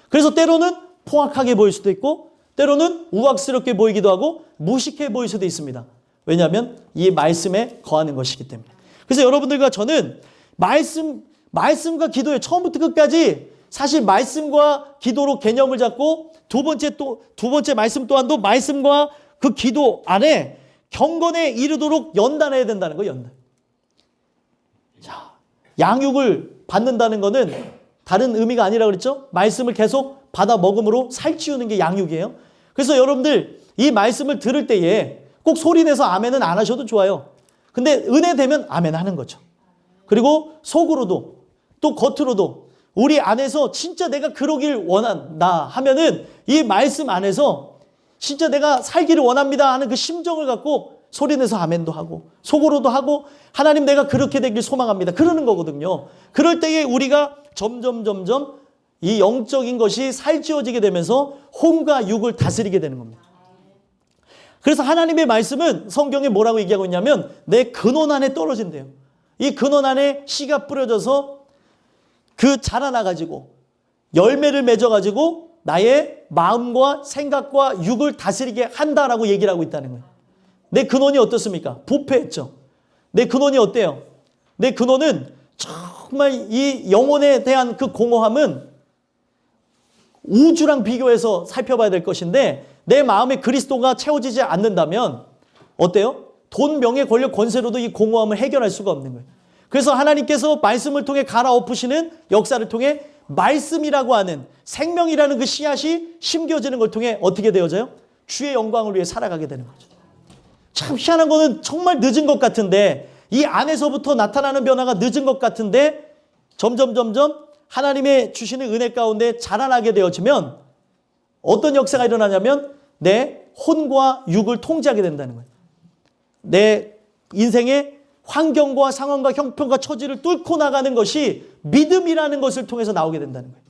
그래서 때로는 포악하게 보일 수도 있고, 때로는 우악스럽게 보이기도 하고 무식해 보일 수도 있습니다. 왜냐하면 이 말씀에 거하는 것이기 때문에. 그래서 여러분들과 저는 말씀과 기도에 처음부터 끝까지 사실 말씀과 기도로 개념을 잡고, 두 번째 말씀 또한도 말씀과 그 기도 안에 경건에 이르도록 연단해야 된다는 거예요. 연단. 자, 양육을 받는다는 거는 다른 의미가 아니라 그랬죠? 말씀을 계속 받아 먹음으로 살찌우는 게 양육이에요. 그래서 여러분들 이 말씀을 들을 때에 꼭 소리내서 아멘은 안 하셔도 좋아요. 근데 은혜 되면 아멘 하는 거죠. 그리고 속으로도 또 겉으로도 우리 안에서 진짜 내가 그러길 원한다 하면은 이 말씀 안에서 진짜 내가 살기를 원합니다 하는 그 심정을 갖고 소리내서 아멘도 하고 속으로도 하고, 하나님 내가 그렇게 되길 소망합니다 그러는 거거든요. 그럴 때에 우리가 점점 이 영적인 것이 살찌워지게 되면서 혼과 육을 다스리게 되는 겁니다. 그래서 하나님의 말씀은 성경에 뭐라고 얘기하고 있냐면 내 근원 안에 떨어진대요. 이 근원 안에 씨가 뿌려져서 그 자라나가지고 열매를 맺어가지고 나의 마음과 생각과 육을 다스리게 한다라고 얘기를 하고 있다는 거예요. 내 근원이 어떻습니까? 부패했죠. 내 근원이 어때요? 내 근원은 정말 이 영혼에 대한 그 공허함은 우주랑 비교해서 살펴봐야 될 것인데, 내 마음에 그리스도가 채워지지 않는다면 어때요? 돈, 명예, 권력, 권세로도 이 공허함을 해결할 수가 없는 거예요. 그래서 하나님께서 말씀을 통해 갈아엎으시는 역사를 통해 말씀이라고 하는 생명이라는 그 씨앗이 심겨지는 걸 통해 어떻게 되어져요? 주의 영광을 위해 살아가게 되는 거죠. 참 희한한 거는 정말 늦은 것 같은데, 이 안에서부터 나타나는 변화가 늦은 것 같은데 점점 하나님의 주시는 은혜 가운데 자라나게 되어지면 어떤 역사가 일어나냐면 내 혼과 육을 통제하게 된다는 거예요. 내 인생의 환경과 상황과 형편과 처지를 뚫고 나가는 것이 믿음이라는 것을 통해서 나오게 된다는 거예요.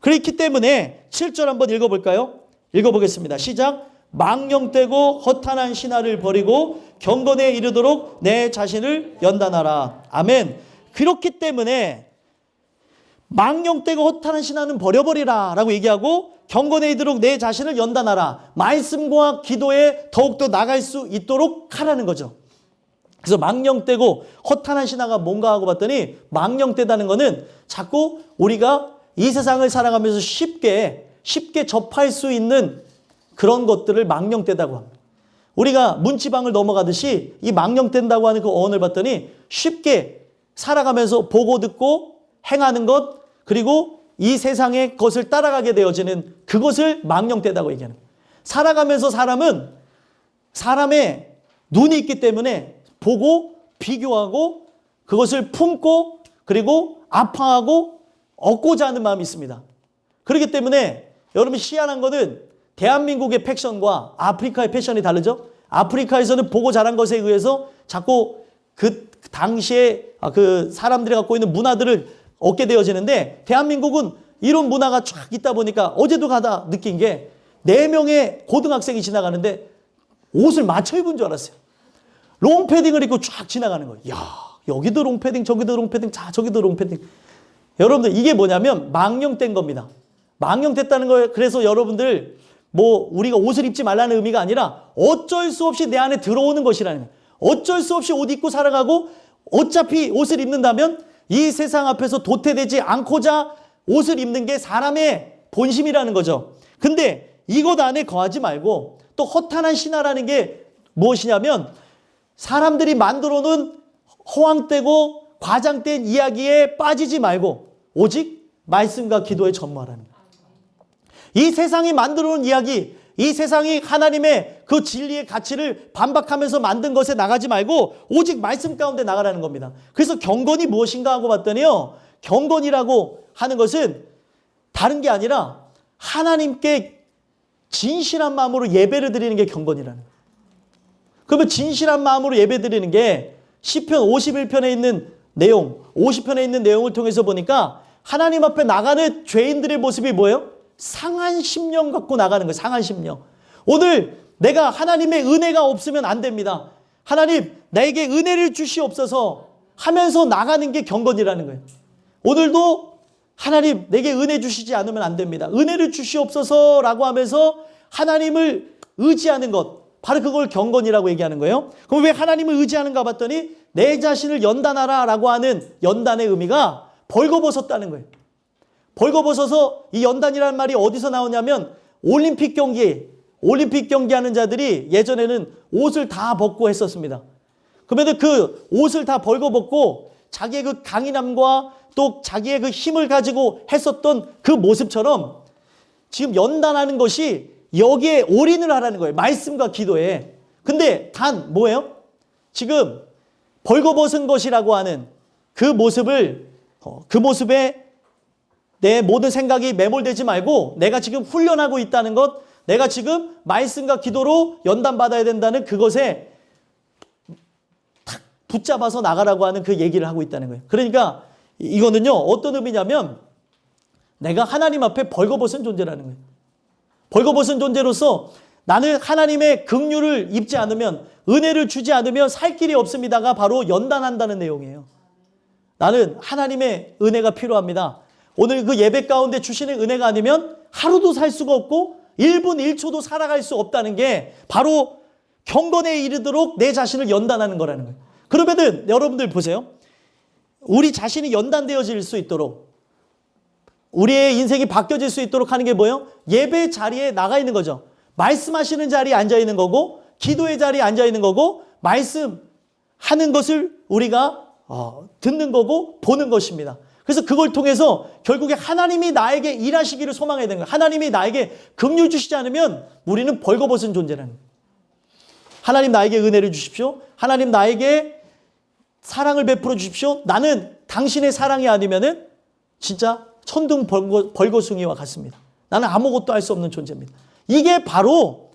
그렇기 때문에 7절 한번 읽어볼까요? 읽어보겠습니다. 시작. 망령되고 허탄한 신화를 버리고 경건에 이르도록 내 자신을 연단하라. 아멘. 그렇기 때문에 망령되고 허탄한 신화는 버려버리라 라고 얘기하고, 경건에 이르도록 내 자신을 연단하라. 말씀과 기도에 더욱더 나갈 수 있도록 하라는 거죠. 그래서 망령되고 허탄한 신화가 뭔가 하고 봤더니, 망령되다는 거는 자꾸 우리가 이 세상을 살아가면서 쉽게 접할 수 있는 그런 것들을 망령되다고 합니다. 우리가 문지방을 넘어가듯이 이 망령된다고 하는 그 어원을 봤더니 쉽게 살아가면서 보고 듣고 행하는 것, 그리고 이 세상의 것을 따라가게 되어지는 그것을 망령되다고 얘기하는 거예요. 살아가면서 사람은 사람의 눈이 있기 때문에 보고 비교하고 그것을 품고 그리고 아파하고 얻고자 하는 마음이 있습니다. 그렇기 때문에 여러분 희한한 거는 대한민국의 패션과 아프리카의 패션이 다르죠. 아프리카에서는 보고 자란 것에 의해서 자꾸 그 당시에 그 사람들이 갖고 있는 문화들을 얻게 되어지는데, 대한민국은 이런 문화가 쫙 있다 보니까 어제도 가다 느낀 게 4명의 고등학생이 지나가는데 옷을 맞춰 입은 줄 알았어요. 롱패딩을 입고 쫙 지나가는 거예요. 야, 여기도 롱패딩, 저기도 롱패딩, 자, 저기도 롱패딩. 여러분들 이게 뭐냐면 망령된 겁니다. 망령됐다는 거예요. 그래서 여러분들 뭐 우리가 옷을 입지 말라는 의미가 아니라 어쩔 수 없이 내 안에 들어오는 것이라는 거예요. 어쩔 수 없이 옷 입고 살아가고 어차피 옷을 입는다면 이 세상 앞에서 도태되지 않고자 옷을 입는 게 사람의 본심이라는 거죠. 근데 이것 안에 거하지 말고 또 허탄한 신화라는 게 무엇이냐면 사람들이 만들어 놓은 허황되고 과장된 이야기에 빠지지 말고 오직 말씀과 기도에 전무하라는 거예요. 이 세상이 만들어 놓은 이야기, 이 세상이 하나님의 그 진리의 가치를 반박하면서 만든 것에 나가지 말고 오직 말씀 가운데 나가라는 겁니다. 그래서 경건이 무엇인가 하고 봤더니요, 경건이라고 하는 것은 다른 게 아니라 하나님께 진실한 마음으로 예배를 드리는 게 경건이라는 거예요. 그러면 진실한 마음으로 예배 드리는 게 시편 51편에 있는 내용, 50편에 있는 내용을 통해서 보니까 하나님 앞에 나가는 죄인들의 모습이 뭐예요? 상한 심령 갖고 나가는 거예요. 상한 심령. 오늘 내가 하나님의 은혜가 없으면 안 됩니다. 하나님 나에게 은혜를 주시옵소서 하면서 나가는 게 경건이라는 거예요. 오늘도 하나님 내게 은혜 주시지 않으면 안 됩니다. 은혜를 주시옵소서라고 하면서 하나님을 의지하는 것, 바로 그걸 경건이라고 얘기하는 거예요. 그럼 왜 하나님을 의지하는가 봤더니 내 자신을 연단하라라고 하는 연단의 의미가 벌거벗었다는 거예요. 벌거벗어서 이 연단이라는 말이 어디서 나오냐면 올림픽 경기하는 자들이 예전에는 옷을 다 벗고 했었습니다. 그러면 그 옷을 다 벌거벗고 자기의 그 강인함과 또 자기의 그 힘을 가지고 했었던 그 모습처럼 지금 연단하는 것이 여기에 올인을 하라는 거예요. 말씀과 기도에. 근데 단 뭐예요? 지금 벌거벗은 것이라고 하는 그 모습에 내 모든 생각이 매몰되지 말고 내가 지금 훈련하고 있다는 것, 내가 지금 말씀과 기도로 연단받아야 된다는 그것에 탁 붙잡아서 나가라고 하는 그 얘기를 하고 있다는 거예요. 그러니까 이거는요, 어떤 의미냐면 내가 하나님 앞에 벌거벗은 존재라는 거예요. 벌거벗은 존재로서 나는 하나님의 긍휼을 입지 않으면, 은혜를 주지 않으면 살 길이 없습니다가 바로 연단한다는 내용이에요. 나는 하나님의 은혜가 필요합니다. 오늘 그 예배 가운데 주시는 은혜가 아니면 하루도 살 수가 없고 1분 1초도 살아갈 수 없다는 게 바로 경건에 이르도록 내 자신을 연단하는 거라는 거예요. 그러면은 여러분들 보세요. 우리 자신이 연단되어질 수 있도록, 우리의 인생이 바뀌어질 수 있도록 하는 게 뭐예요? 예배 자리에 나가 있는 거죠. 말씀하시는 자리에 앉아 있는 거고, 기도의 자리에 앉아 있는 거고, 말씀하는 것을 우리가 듣는 거고 보는 것입니다. 그래서 그걸 통해서 결국에 하나님이 나에게 일하시기를 소망해야 되는 거예요. 하나님이 나에게 긍휼 주시지 않으면 우리는 벌거벗은 존재라는 거예요. 하나님 나에게 은혜를 주십시오. 하나님 나에게 사랑을 베풀어 주십시오. 나는 당신의 사랑이 아니면은 진짜 천둥 벌거숭이와 같습니다. 나는 아무것도 할 수 없는 존재입니다. 이게 바로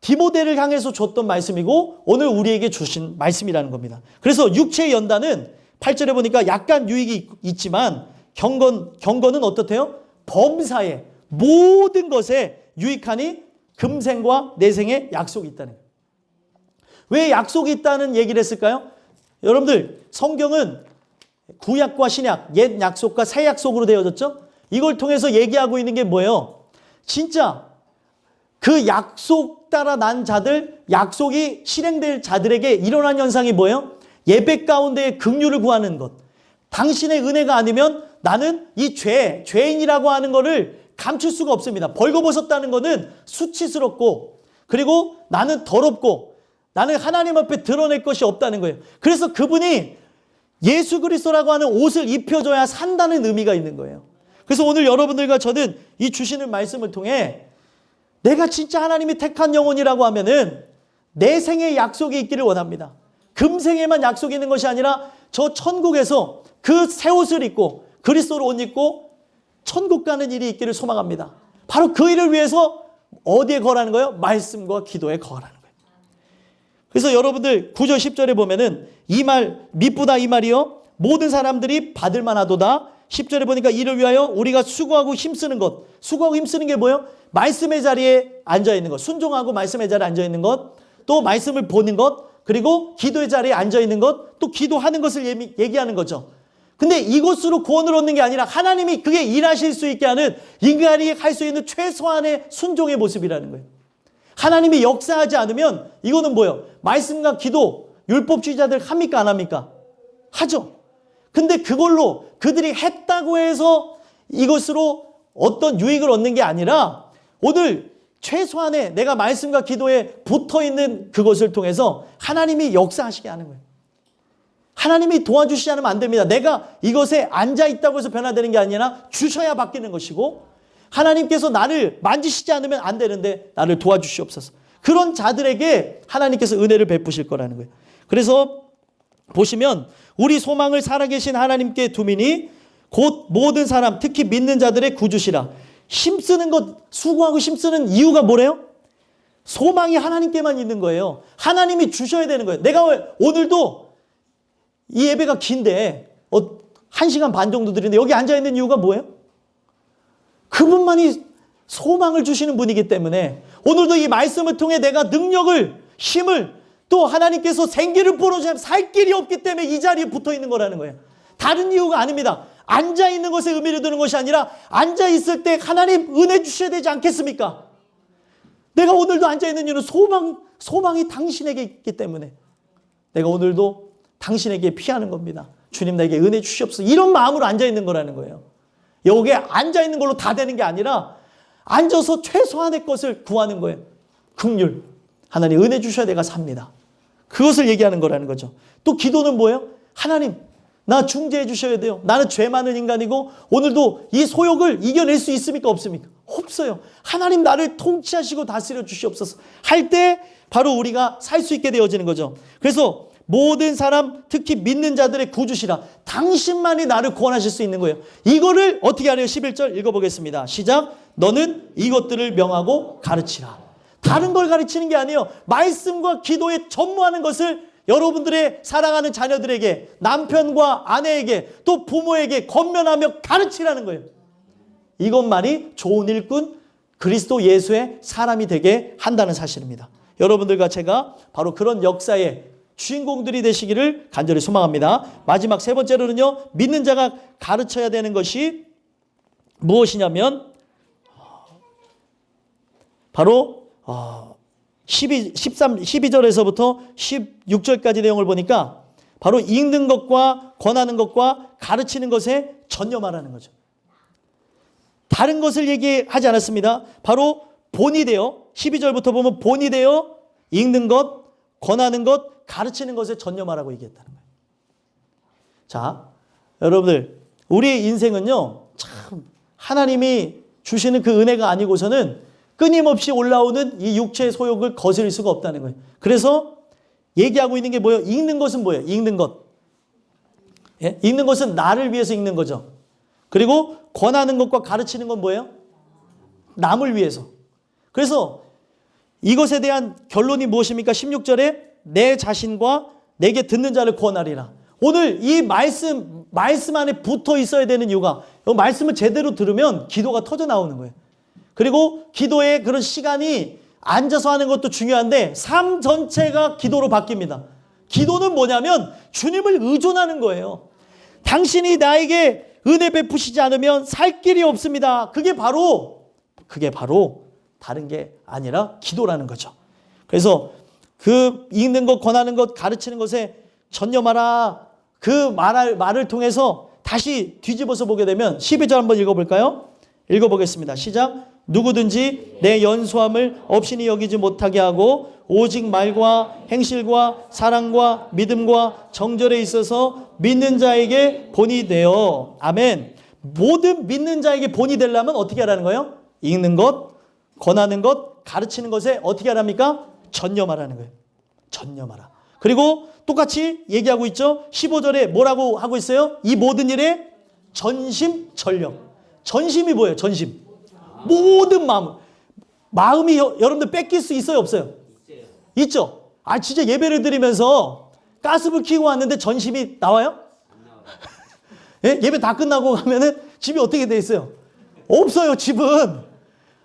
디모데를 향해서 줬던 말씀이고 오늘 우리에게 주신 말씀이라는 겁니다. 그래서 육체의 연단은 8절에 보니까 약간 유익이 있지만 경건은 어떻대요? 범사에 모든 것에 유익하니 금생과 내생에 약속이 있다는 거예요. 왜 약속이 있다는 얘기를 했을까요? 여러분들 성경은 구약과 신약, 옛 약속과 새 약속으로 되어졌죠? 이걸 통해서 얘기하고 있는 게 뭐예요? 진짜 그 약속 따라 난 자들, 약속이 실행될 자들에게 일어난 현상이 뭐예요? 예배 가운데에 긍휼을 구하는 것. 당신의 은혜가 아니면 나는 이 죄인이라고 하는 거를 감출 수가 없습니다. 벌거벗었다는 거는 수치스럽고, 그리고 나는 더럽고, 나는 하나님 앞에 드러낼 것이 없다는 거예요. 그래서 그분이 예수 그리스도라고 하는 옷을 입혀줘야 산다는 의미가 있는 거예요. 그래서 오늘 여러분들과 저는 이 주시는 말씀을 통해 내가 진짜 하나님이 택한 영혼이라고 하면은 내 생에 약속이 있기를 원합니다. 금생에만 약속이 있는 것이 아니라 저 천국에서 그 새 옷을 입고 그리스도로 옷 입고 천국 가는 일이 있기를 소망합니다. 바로 그 일을 위해서 어디에 거하는 거예요? 말씀과 기도에 거하는 거예요. 그래서 여러분들 9절 10절에 보면은 이 말 미쁘다 이 말이요 모든 사람들이 받을 만하도다. 10절에 보니까 이를 위하여 우리가 수고하고 힘쓰는 것. 수고하고 힘쓰는 게 뭐예요? 말씀의 자리에 앉아 있는 것. 순종하고 말씀의 자리에 앉아 있는 것. 또 말씀을 보는 것. 그리고 기도의 자리에 앉아 있는 것. 또 기도하는 것을 얘기하는 거죠. 근데 이것으로 구원을 얻는 게 아니라 하나님이 그게 일하실 수 있게 하는 인간이 할 수 있는 최소한의 순종의 모습이라는 거예요. 하나님이 역사하지 않으면 이거는 뭐예요? 말씀과 기도, 율법주의자들 합니까 안 합니까? 하죠. 근데 그걸로 그들이 했다고 해서 이것으로 어떤 유익을 얻는 게 아니라 오늘 최소한의 내가 말씀과 기도에 붙어있는 그것을 통해서 하나님이 역사하시게 하는 거예요. 하나님이 도와주시지 않으면 안 됩니다. 내가 이것에 앉아있다고 해서 변화되는 게 아니라 주셔야 바뀌는 것이고 하나님께서 나를 만지시지 않으면 안 되는데 나를 도와주시옵소서. 그런 자들에게 하나님께서 은혜를 베푸실 거라는 거예요. 그래서 보시면 우리 소망을 살아계신 하나님께 두미니 곧 모든 사람 특히 믿는 자들의 구주시라. 힘쓰는 것 수고하고 힘쓰는 이유가 뭐래요? 소망이 하나님께만 있는 거예요. 하나님이 주셔야 되는 거예요. 내가 오늘도 이 예배가 긴데 1시간 반 정도 드리는데 여기 앉아있는 이유가 뭐예요? 그분만이 소망을 주시는 분이기 때문에 오늘도 이 말씀을 통해 내가 능력을 힘을 또 하나님께서 생기를 불어주면 살 길이 없기 때문에 이 자리에 붙어 있는 거라는 거예요. 다른 이유가 아닙니다. 앉아있는 것에 의미를 두는 것이 아니라 앉아있을 때 하나님 은혜 주셔야 되지 않겠습니까? 내가 오늘도 앉아있는 이유는 소망이 당신에게 있기 때문에 내가 오늘도 당신에게 피하는 겁니다. 주님 나에게 은혜 주시옵소서. 이런 마음으로 앉아있는 거라는 거예요. 여기에 앉아있는 걸로 다 되는 게 아니라 앉아서 최소한의 것을 구하는 거예요. 긍휼. 하나님 은혜 주셔야 내가 삽니다. 그것을 얘기하는 거라는 거죠. 또 기도는 뭐예요? 하나님 나 중재해 주셔야 돼요. 나는 죄 많은 인간이고 오늘도 이 소욕을 이겨낼 수 있습니까? 없습니까? 없어요. 하나님 나를 통치하시고 다스려 주시옵소서. 할 때 바로 우리가 살 수 있게 되어지는 거죠. 그래서 모든 사람 특히 믿는 자들의 구주시라. 당신만이 나를 구원하실 수 있는 거예요. 이거를 어떻게 하래요? 11절 읽어보겠습니다. 시작. 너는 이것들을 명하고 가르치라. 다른 걸 가르치는 게 아니에요. 말씀과 기도에 전무하는 것을 여러분들의 사랑하는 자녀들에게 남편과 아내에게 또 부모에게 권면하며 가르치라는 거예요. 이것만이 좋은 일꾼 그리스도 예수의 사람이 되게 한다는 사실입니다. 여러분들과 제가 바로 그런 역사의 주인공들이 되시기를 간절히 소망합니다. 마지막 세 번째로는요. 믿는 자가 가르쳐야 되는 것이 무엇이냐면 바로 12절에서부터 16절까지 내용을 보니까 바로 읽는 것과 권하는 것과 가르치는 것에 전념하라는 거죠. 다른 것을 얘기하지 않았습니다. 바로 본이 되어 12절부터 보면 본이 되어 읽는 것, 권하는 것, 가르치는 것에 전념하라고 얘기했다는 거예요. 자, 여러분들 우리의 인생은요. 참 하나님이 주시는 그 은혜가 아니고서는 끊임없이 올라오는 이 육체의 소욕을 거스릴 수가 없다는 거예요. 그래서 얘기하고 있는 게 뭐예요? 읽는 것은 뭐예요? 읽는 것. 예? 읽는 것은 나를 위해서 읽는 거죠. 그리고 권하는 것과 가르치는 건 뭐예요? 남을 위해서. 그래서 이것에 대한 결론이 무엇입니까? 16절에 내 자신과 내게 듣는 자를 구원하리라. 오늘 이 말씀 안에 붙어 있어야 되는 이유가 말씀을 제대로 들으면 기도가 터져 나오는 거예요. 그리고 기도의 그런 시간이 앉아서 하는 것도 중요한데 삶 전체가 기도로 바뀝니다. 기도는 뭐냐면 주님을 의존하는 거예요. 당신이 나에게 은혜 베푸시지 않으면 살 길이 없습니다. 그게 바로 다른 게 아니라 기도라는 거죠. 그래서 그 읽는 것, 권하는 것, 가르치는 것에 전념하라. 그 말을 통해서 다시 뒤집어서 보게 되면 12절 한번 읽어볼까요? 읽어보겠습니다. 시작. 누구든지 내 연소함을 없이니 여기지 못하게 하고 오직 말과 행실과 사랑과 믿음과 정절에 있어서 믿는 자에게 본이 되어. 아멘. 모든 믿는 자에게 본이 되려면 어떻게 하라는 거예요? 읽는 것, 권하는 것, 가르치는 것에 어떻게 하랍니까? 전념하라는 거예요. 전념하라. 그리고 똑같이 얘기하고 있죠. 15절에 뭐라고 하고 있어요? 이 모든 일에 전심전력. 전심이 뭐예요? 전심. 모든 마음이 여러분들 뺏길 수 있어요? 없어요? 있죠. 아 진짜 예배를 드리면서 가스불 켜고 왔는데 전심이 나와요? 예? 예배 다 끝나고 가면은 집이 어떻게 돼 있어요? 없어요, 집은.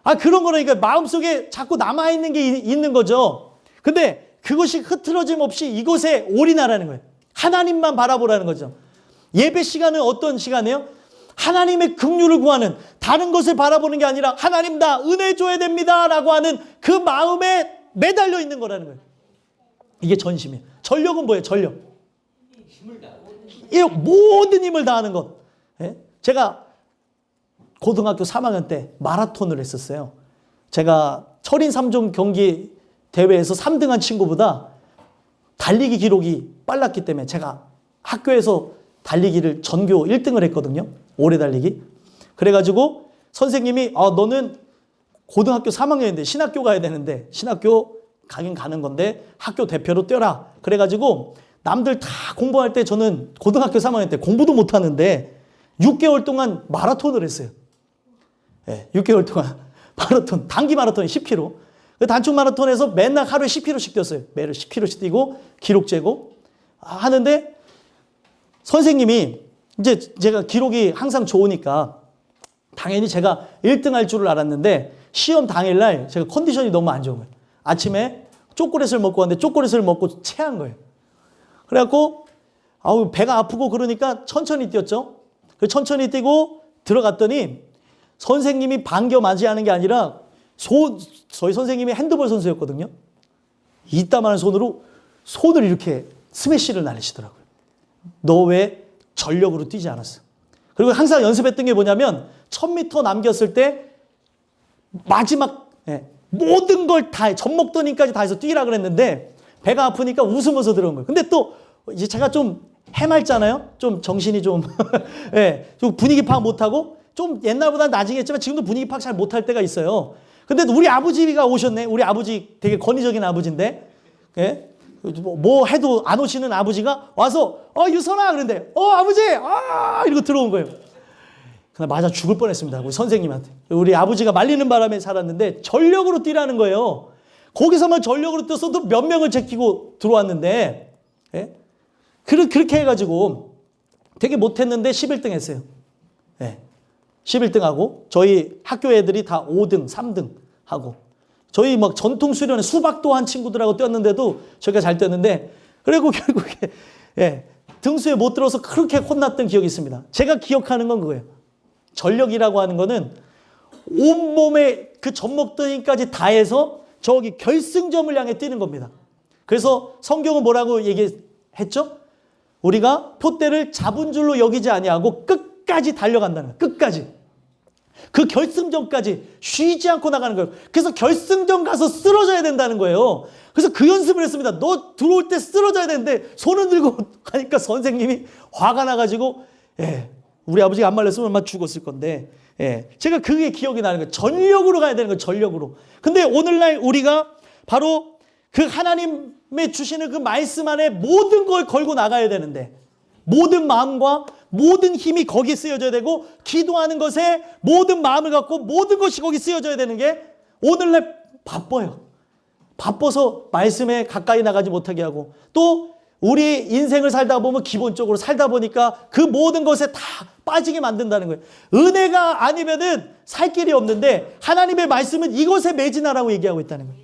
아 그런 거라니까 마음속에 자꾸 남아있는 게 있는 거죠. 근데 그것이 흐트러짐 없이 이곳에 올인하라는 거예요. 하나님만 바라보라는 거죠. 예배 시간은 어떤 시간이에요? 하나님의 긍휼을 구하는, 다른 것을 바라보는 게 아니라 하나님 나 은혜 줘야 됩니다 라고 하는 그 마음에 매달려 있는 거라는 거예요. 이게 전심이에요. 전력은 뭐예요? 전력. 이 모든 힘을 다하는 것. 예? 제가 고등학교 3학년 때 마라톤을 했었어요. 제가 철인 3종 경기 대회에서 3등한 친구보다 달리기 기록이 빨랐기 때문에 제가 학교에서 달리기를 전교 1등을 했거든요. 오래 달리기. 그래가지고 선생님이 너는 고등학교 3학년인데 신학교 가야 되는데 신학교 가긴 가는 건데 학교 대표로 뛰어라. 그래가지고 남들 다 공부할 때 저는 고등학교 3학년 때 공부도 못하는데 6개월 동안 마라톤을 했어요. 네, 6개월 동안 마라톤, 단기 마라톤이 10km. 단축 마라톤에서 맨날 하루에 10km씩 뛰었어요. 매일 10km씩 뛰고 기록 재고 하는데 선생님이 이제 제가 기록이 항상 좋으니까 당연히 제가 1등 할 줄을 알았는데 시험 당일날 제가 컨디션이 너무 안 좋은 거예요. 아침에 초콜릿을 먹고 왔는데 초콜릿을 먹고 체한 거예요. 그래갖고 배가 아프고 그러니까 천천히 뛰었죠. 천천히 뛰고 들어갔더니 선생님이 반겨 맞이하는 게 아니라 저희 선생님이 핸드볼 선수였거든요. 이따만한 손을 이렇게 스매시를 날리시더라고요. 너 왜 전력으로 뛰지 않았어? 그리고 항상 연습했던 게 뭐냐면 1000m 남겼을 때 마지막 모든 걸 다 젖먹더니까지 다 해서 뛰라 그랬는데 배가 아프니까 웃으면서 들어온 거예요. 근데 또 이제 제가 좀 해맑잖아요. 좀 정신이 좀 좀 분위기 파악 못하고 좀 옛날보다 나아지겠지만 지금도 분위기 파악 잘 못할 때가 있어요. 근데 우리 아버지가 오셨네. 우리 아버지 되게 권위적인 아버지인데 뭐 해도 안 오시는 아버지가 와서 유선아 그런데 아버지 이러고 들어온 거예요. 그날 맞아 죽을 뻔했습니다. 우리 선생님한테. 우리 아버지가 말리는 바람에 살았는데 전력으로 뛰라는 거예요. 거기서만 전력으로 뛰어서도 몇 명을 제끼고 들어왔는데 그렇게 해가지고 되게 못했는데 11등 했어요. 11등 하고 저희 학교 애들이 다 5등, 3등 하고 저희 막 전통 수련회 수박도 한 친구들하고 뛰었는데도 저희가 잘 뛰었는데 그리고 결국에 등수에 못 들어서 그렇게 혼났던 기억이 있습니다. 제가 기억하는 건 그거예요. 전력이라고 하는 거는 온몸에 그 젖먹더니까지 다 해서 저기 결승점을 향해 뛰는 겁니다. 그래서 성경은 뭐라고 얘기했죠? 우리가 표대를 잡은 줄로 여기지 아니하고 끝까지 달려간다는 거예요. 끝까지. 그 결승전까지 쉬지 않고 나가는 거예요. 그래서 결승전 가서 쓰러져야 된다는 거예요. 그래서 그 연습을 했습니다. 너 들어올 때 쓰러져야 되는데 손을 들고 가니까 선생님이 화가 나가지고 우리 아버지가 안 말렸으면 아마 죽었을 건데 제가 그게 기억이 나는 거예요. 전력으로 가야 되는 거예요. 전력으로. 근데 오늘날 우리가 바로 그 하나님의 주시는 그 말씀 안에 모든 걸 걸고 나가야 되는데 모든 마음과 모든 힘이 거기에 쓰여져야 되고 기도하는 것에 모든 마음을 갖고 모든 것이 거기 쓰여져야 되는 게 오늘날 바빠요. 바빠서 말씀에 가까이 나가지 못하게 하고 또 우리 인생을 살다 보면 기본적으로 살다 보니까 그 모든 것에 다 빠지게 만든다는 거예요. 은혜가 아니면은 살 길이 없는데 하나님의 말씀은 이것에 매진하라고 얘기하고 있다는 거예요.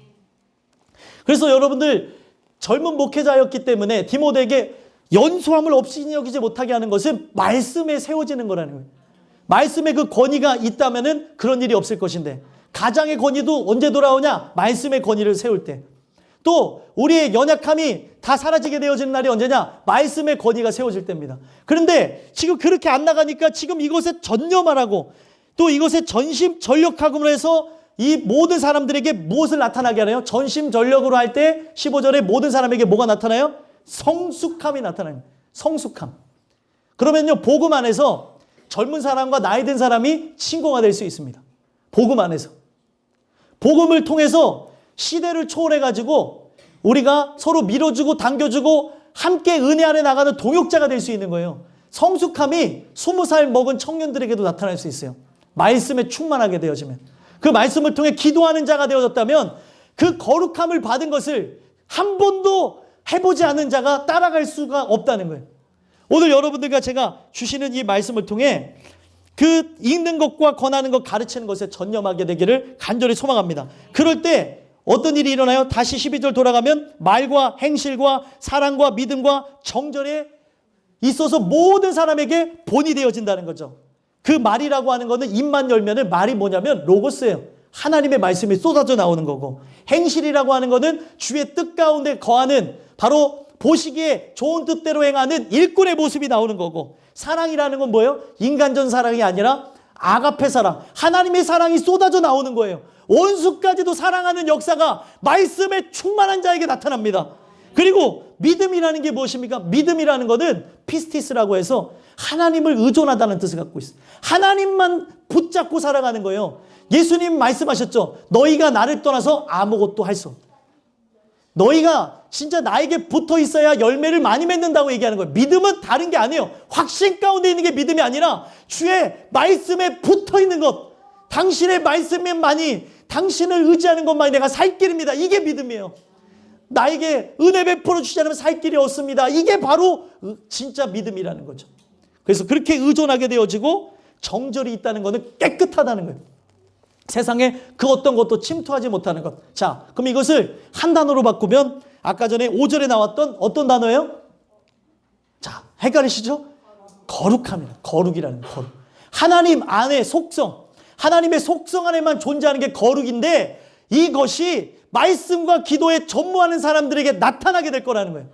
그래서 여러분들 젊은 목회자였기 때문에 디모데에게 연소함을 없이 여기지 못하게 하는 것은 말씀에 세워지는 거라는 거예요. 말씀에 그 권위가 있다면은 그런 일이 없을 것인데 가장의 권위도 언제 돌아오냐? 말씀의 권위를 세울 때. 또 우리의 연약함이 다 사라지게 되어지는 날이 언제냐? 말씀의 권위가 세워질 때입니다. 그런데 지금 그렇게 안 나가니까 지금 이것에 전념하라고 또 이것에 전심전력하고 해서 이 모든 사람들에게 무엇을 나타나게 하나요? 전심전력으로 할 때 15절에 모든 사람에게 뭐가 나타나요? 성숙함이 나타나요. 성숙함. 그러면요, 복음 안에서 젊은 사람과 나이 든 사람이 친구가 될 수 있습니다. 복음 안에서. 복음을 통해서 시대를 초월해가지고 우리가 서로 밀어주고 당겨주고 함께 은혜 아래 나가는 동역자가 될 수 있는 거예요. 성숙함이 20살 먹은 청년들에게도 나타날 수 있어요. 말씀에 충만하게 되어지면. 그 말씀을 통해 기도하는 자가 되어졌다면 그 거룩함을 받은 것을 한 번도 해보지 않은 자가 따라갈 수가 없다는 거예요. 오늘 여러분들과 제가 주시는 이 말씀을 통해 그 읽는 것과 권하는 것, 가르치는 것에 전념하게 되기를 간절히 소망합니다. 그럴 때 어떤 일이 일어나요? 다시 12절 돌아가면 말과 행실과 사랑과 믿음과 정절에 있어서 모든 사람에게 본이 되어진다는 거죠. 그 말이라고 하는 거는 입만 열면은 말이 뭐냐면 로고스예요. 하나님의 말씀이 쏟아져 나오는 거고, 행실이라고 하는 거는 주의 뜻 가운데 거하는 바로 보시기에 좋은 뜻대로 행하는 일꾼의 모습이 나오는 거고, 사랑이라는 건 뭐예요? 인간전 사랑이 아니라 아가페 사랑, 하나님의 사랑이 쏟아져 나오는 거예요. 원수까지도 사랑하는 역사가 말씀에 충만한 자에게 나타납니다. 그리고 믿음이라는 게 무엇입니까? 믿음이라는 것은 피스티스라고 해서 하나님을 의존하다는 뜻을 갖고 있어요. 하나님만 붙잡고 살아가는 거예요. 예수님 말씀하셨죠. 너희가 나를 떠나서 아무것도 할 수 없다. 너희가 진짜 나에게 붙어 있어야 열매를 많이 맺는다고 얘기하는 거예요. 믿음은 다른 게 아니에요. 확신 가운데 있는 게 믿음이 아니라 주의 말씀에 붙어 있는 것, 당신의 말씀에만이, 당신을 의지하는 것만이 내가 살 길입니다. 이게 믿음이에요. 나에게 은혜 베풀어 주지 않으면 살 길이 없습니다. 이게 바로 진짜 믿음이라는 거죠. 그래서 그렇게 의존하게 되어지고 정절이 있다는 것은 깨끗하다는 거예요. 세상에 그 어떤 것도 침투하지 못하는 것. 자, 그럼 이것을 한 단어로 바꾸면 아까 전에 5절에 나왔던 어떤 단어예요? 자, 헷갈리시죠? 거룩함이다. 거룩이라는 거룩. 하나님 안의 속성, 하나님의 속성 안에만 존재하는 게 거룩인데 이것이 말씀과 기도에 전무하는 사람들에게 나타나게 될 거라는 거예요.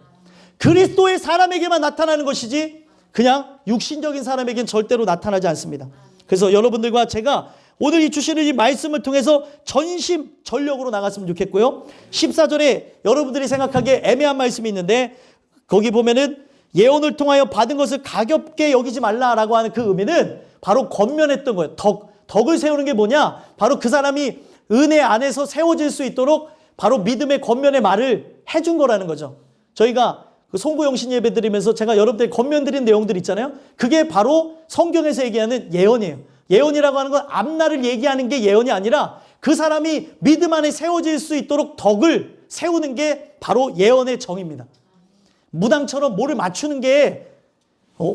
그리스도의 사람에게만 나타나는 것이지 그냥 육신적인 사람에게는 절대로 나타나지 않습니다. 그래서 여러분들과 제가 오늘 이 주시는 이 말씀을 통해서 전심전력으로 나갔으면 좋겠고요. 14절에 여러분들이 생각하기에 애매한 말씀이 있는데 거기 보면은 예언을 통하여 받은 것을 가볍게 여기지 말라라고 하는 그 의미는 바로 권면했던 거예요. 덕을 세우는 게 뭐냐? 바로 그 사람이 은혜 안에서 세워질 수 있도록 바로 믿음의 권면의 말을 해준 거라는 거죠. 저희가 그 송구영신 예배 드리면서 제가 여러분들이 권면 드린 내용들 있잖아요. 그게 바로 성경에서 얘기하는 예언이에요. 예언이라고 하는 건 앞날을 얘기하는 게 예언이 아니라 그 사람이 믿음 안에 세워질 수 있도록 덕을 세우는 게 바로 예언의 정입니다. 무당처럼 뭐를 맞추는 게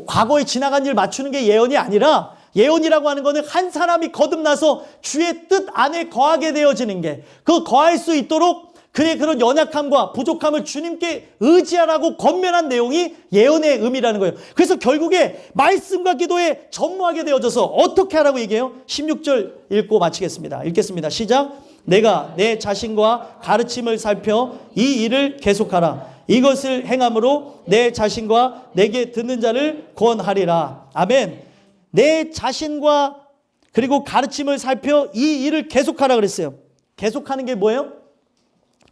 과거에 지나간 일 맞추는 게 예언이 아니라 예언이라고 하는 거는 한 사람이 거듭나서 주의 뜻 안에 거하게 되어지는 게, 그 거할 수 있도록 그의 그런 연약함과 부족함을 주님께 의지하라고 권면한 내용이 예언의 의미라는 거예요. 그래서 결국에 말씀과 기도에 전무하게 되어져서 어떻게 하라고 얘기해요? 16절 읽고 마치겠습니다. 읽겠습니다. 시작. 내가 내 자신과 가르침을 살펴 이 일을 계속하라. 이것을 행함으로 내 자신과 내게 듣는 자를 구원하리라. 아멘. 내 자신과 그리고 가르침을 살펴 이 일을 계속하라 그랬어요. 계속하는 게 뭐예요?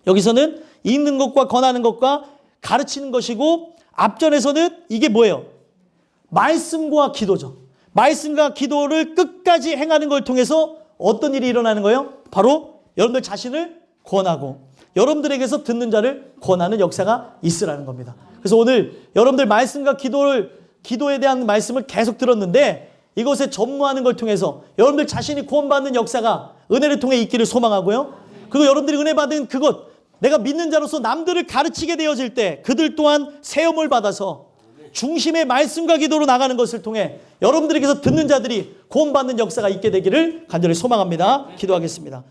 여기서는 읽는 것과 권하는 것과 가르치는 것이고, 앞전에서는 이게 뭐예요? 말씀과 기도죠. 말씀과 기도를 끝까지 행하는 걸 통해서 어떤 일이 일어나는 거예요? 바로 여러분들 자신을 권하고 여러분들에게서 듣는 자를 권하는 역사가 있으라는 겁니다. 그래서 오늘 여러분들 말씀과 기도에 대한 말씀을 계속 들었는데 이것에 전무하는 걸 통해서 여러분들 자신이 구원받는 역사가 은혜를 통해 있기를 소망하고요. 그리고 여러분들이 은혜 받은 그것, 내가 믿는 자로서 남들을 가르치게 되어질 때 그들 또한 세움을 받아서 중심의 말씀과 기도로 나가는 것을 통해 여러분들에게서 듣는 자들이 구원받는 역사가 있게 되기를 간절히 소망합니다. 기도하겠습니다.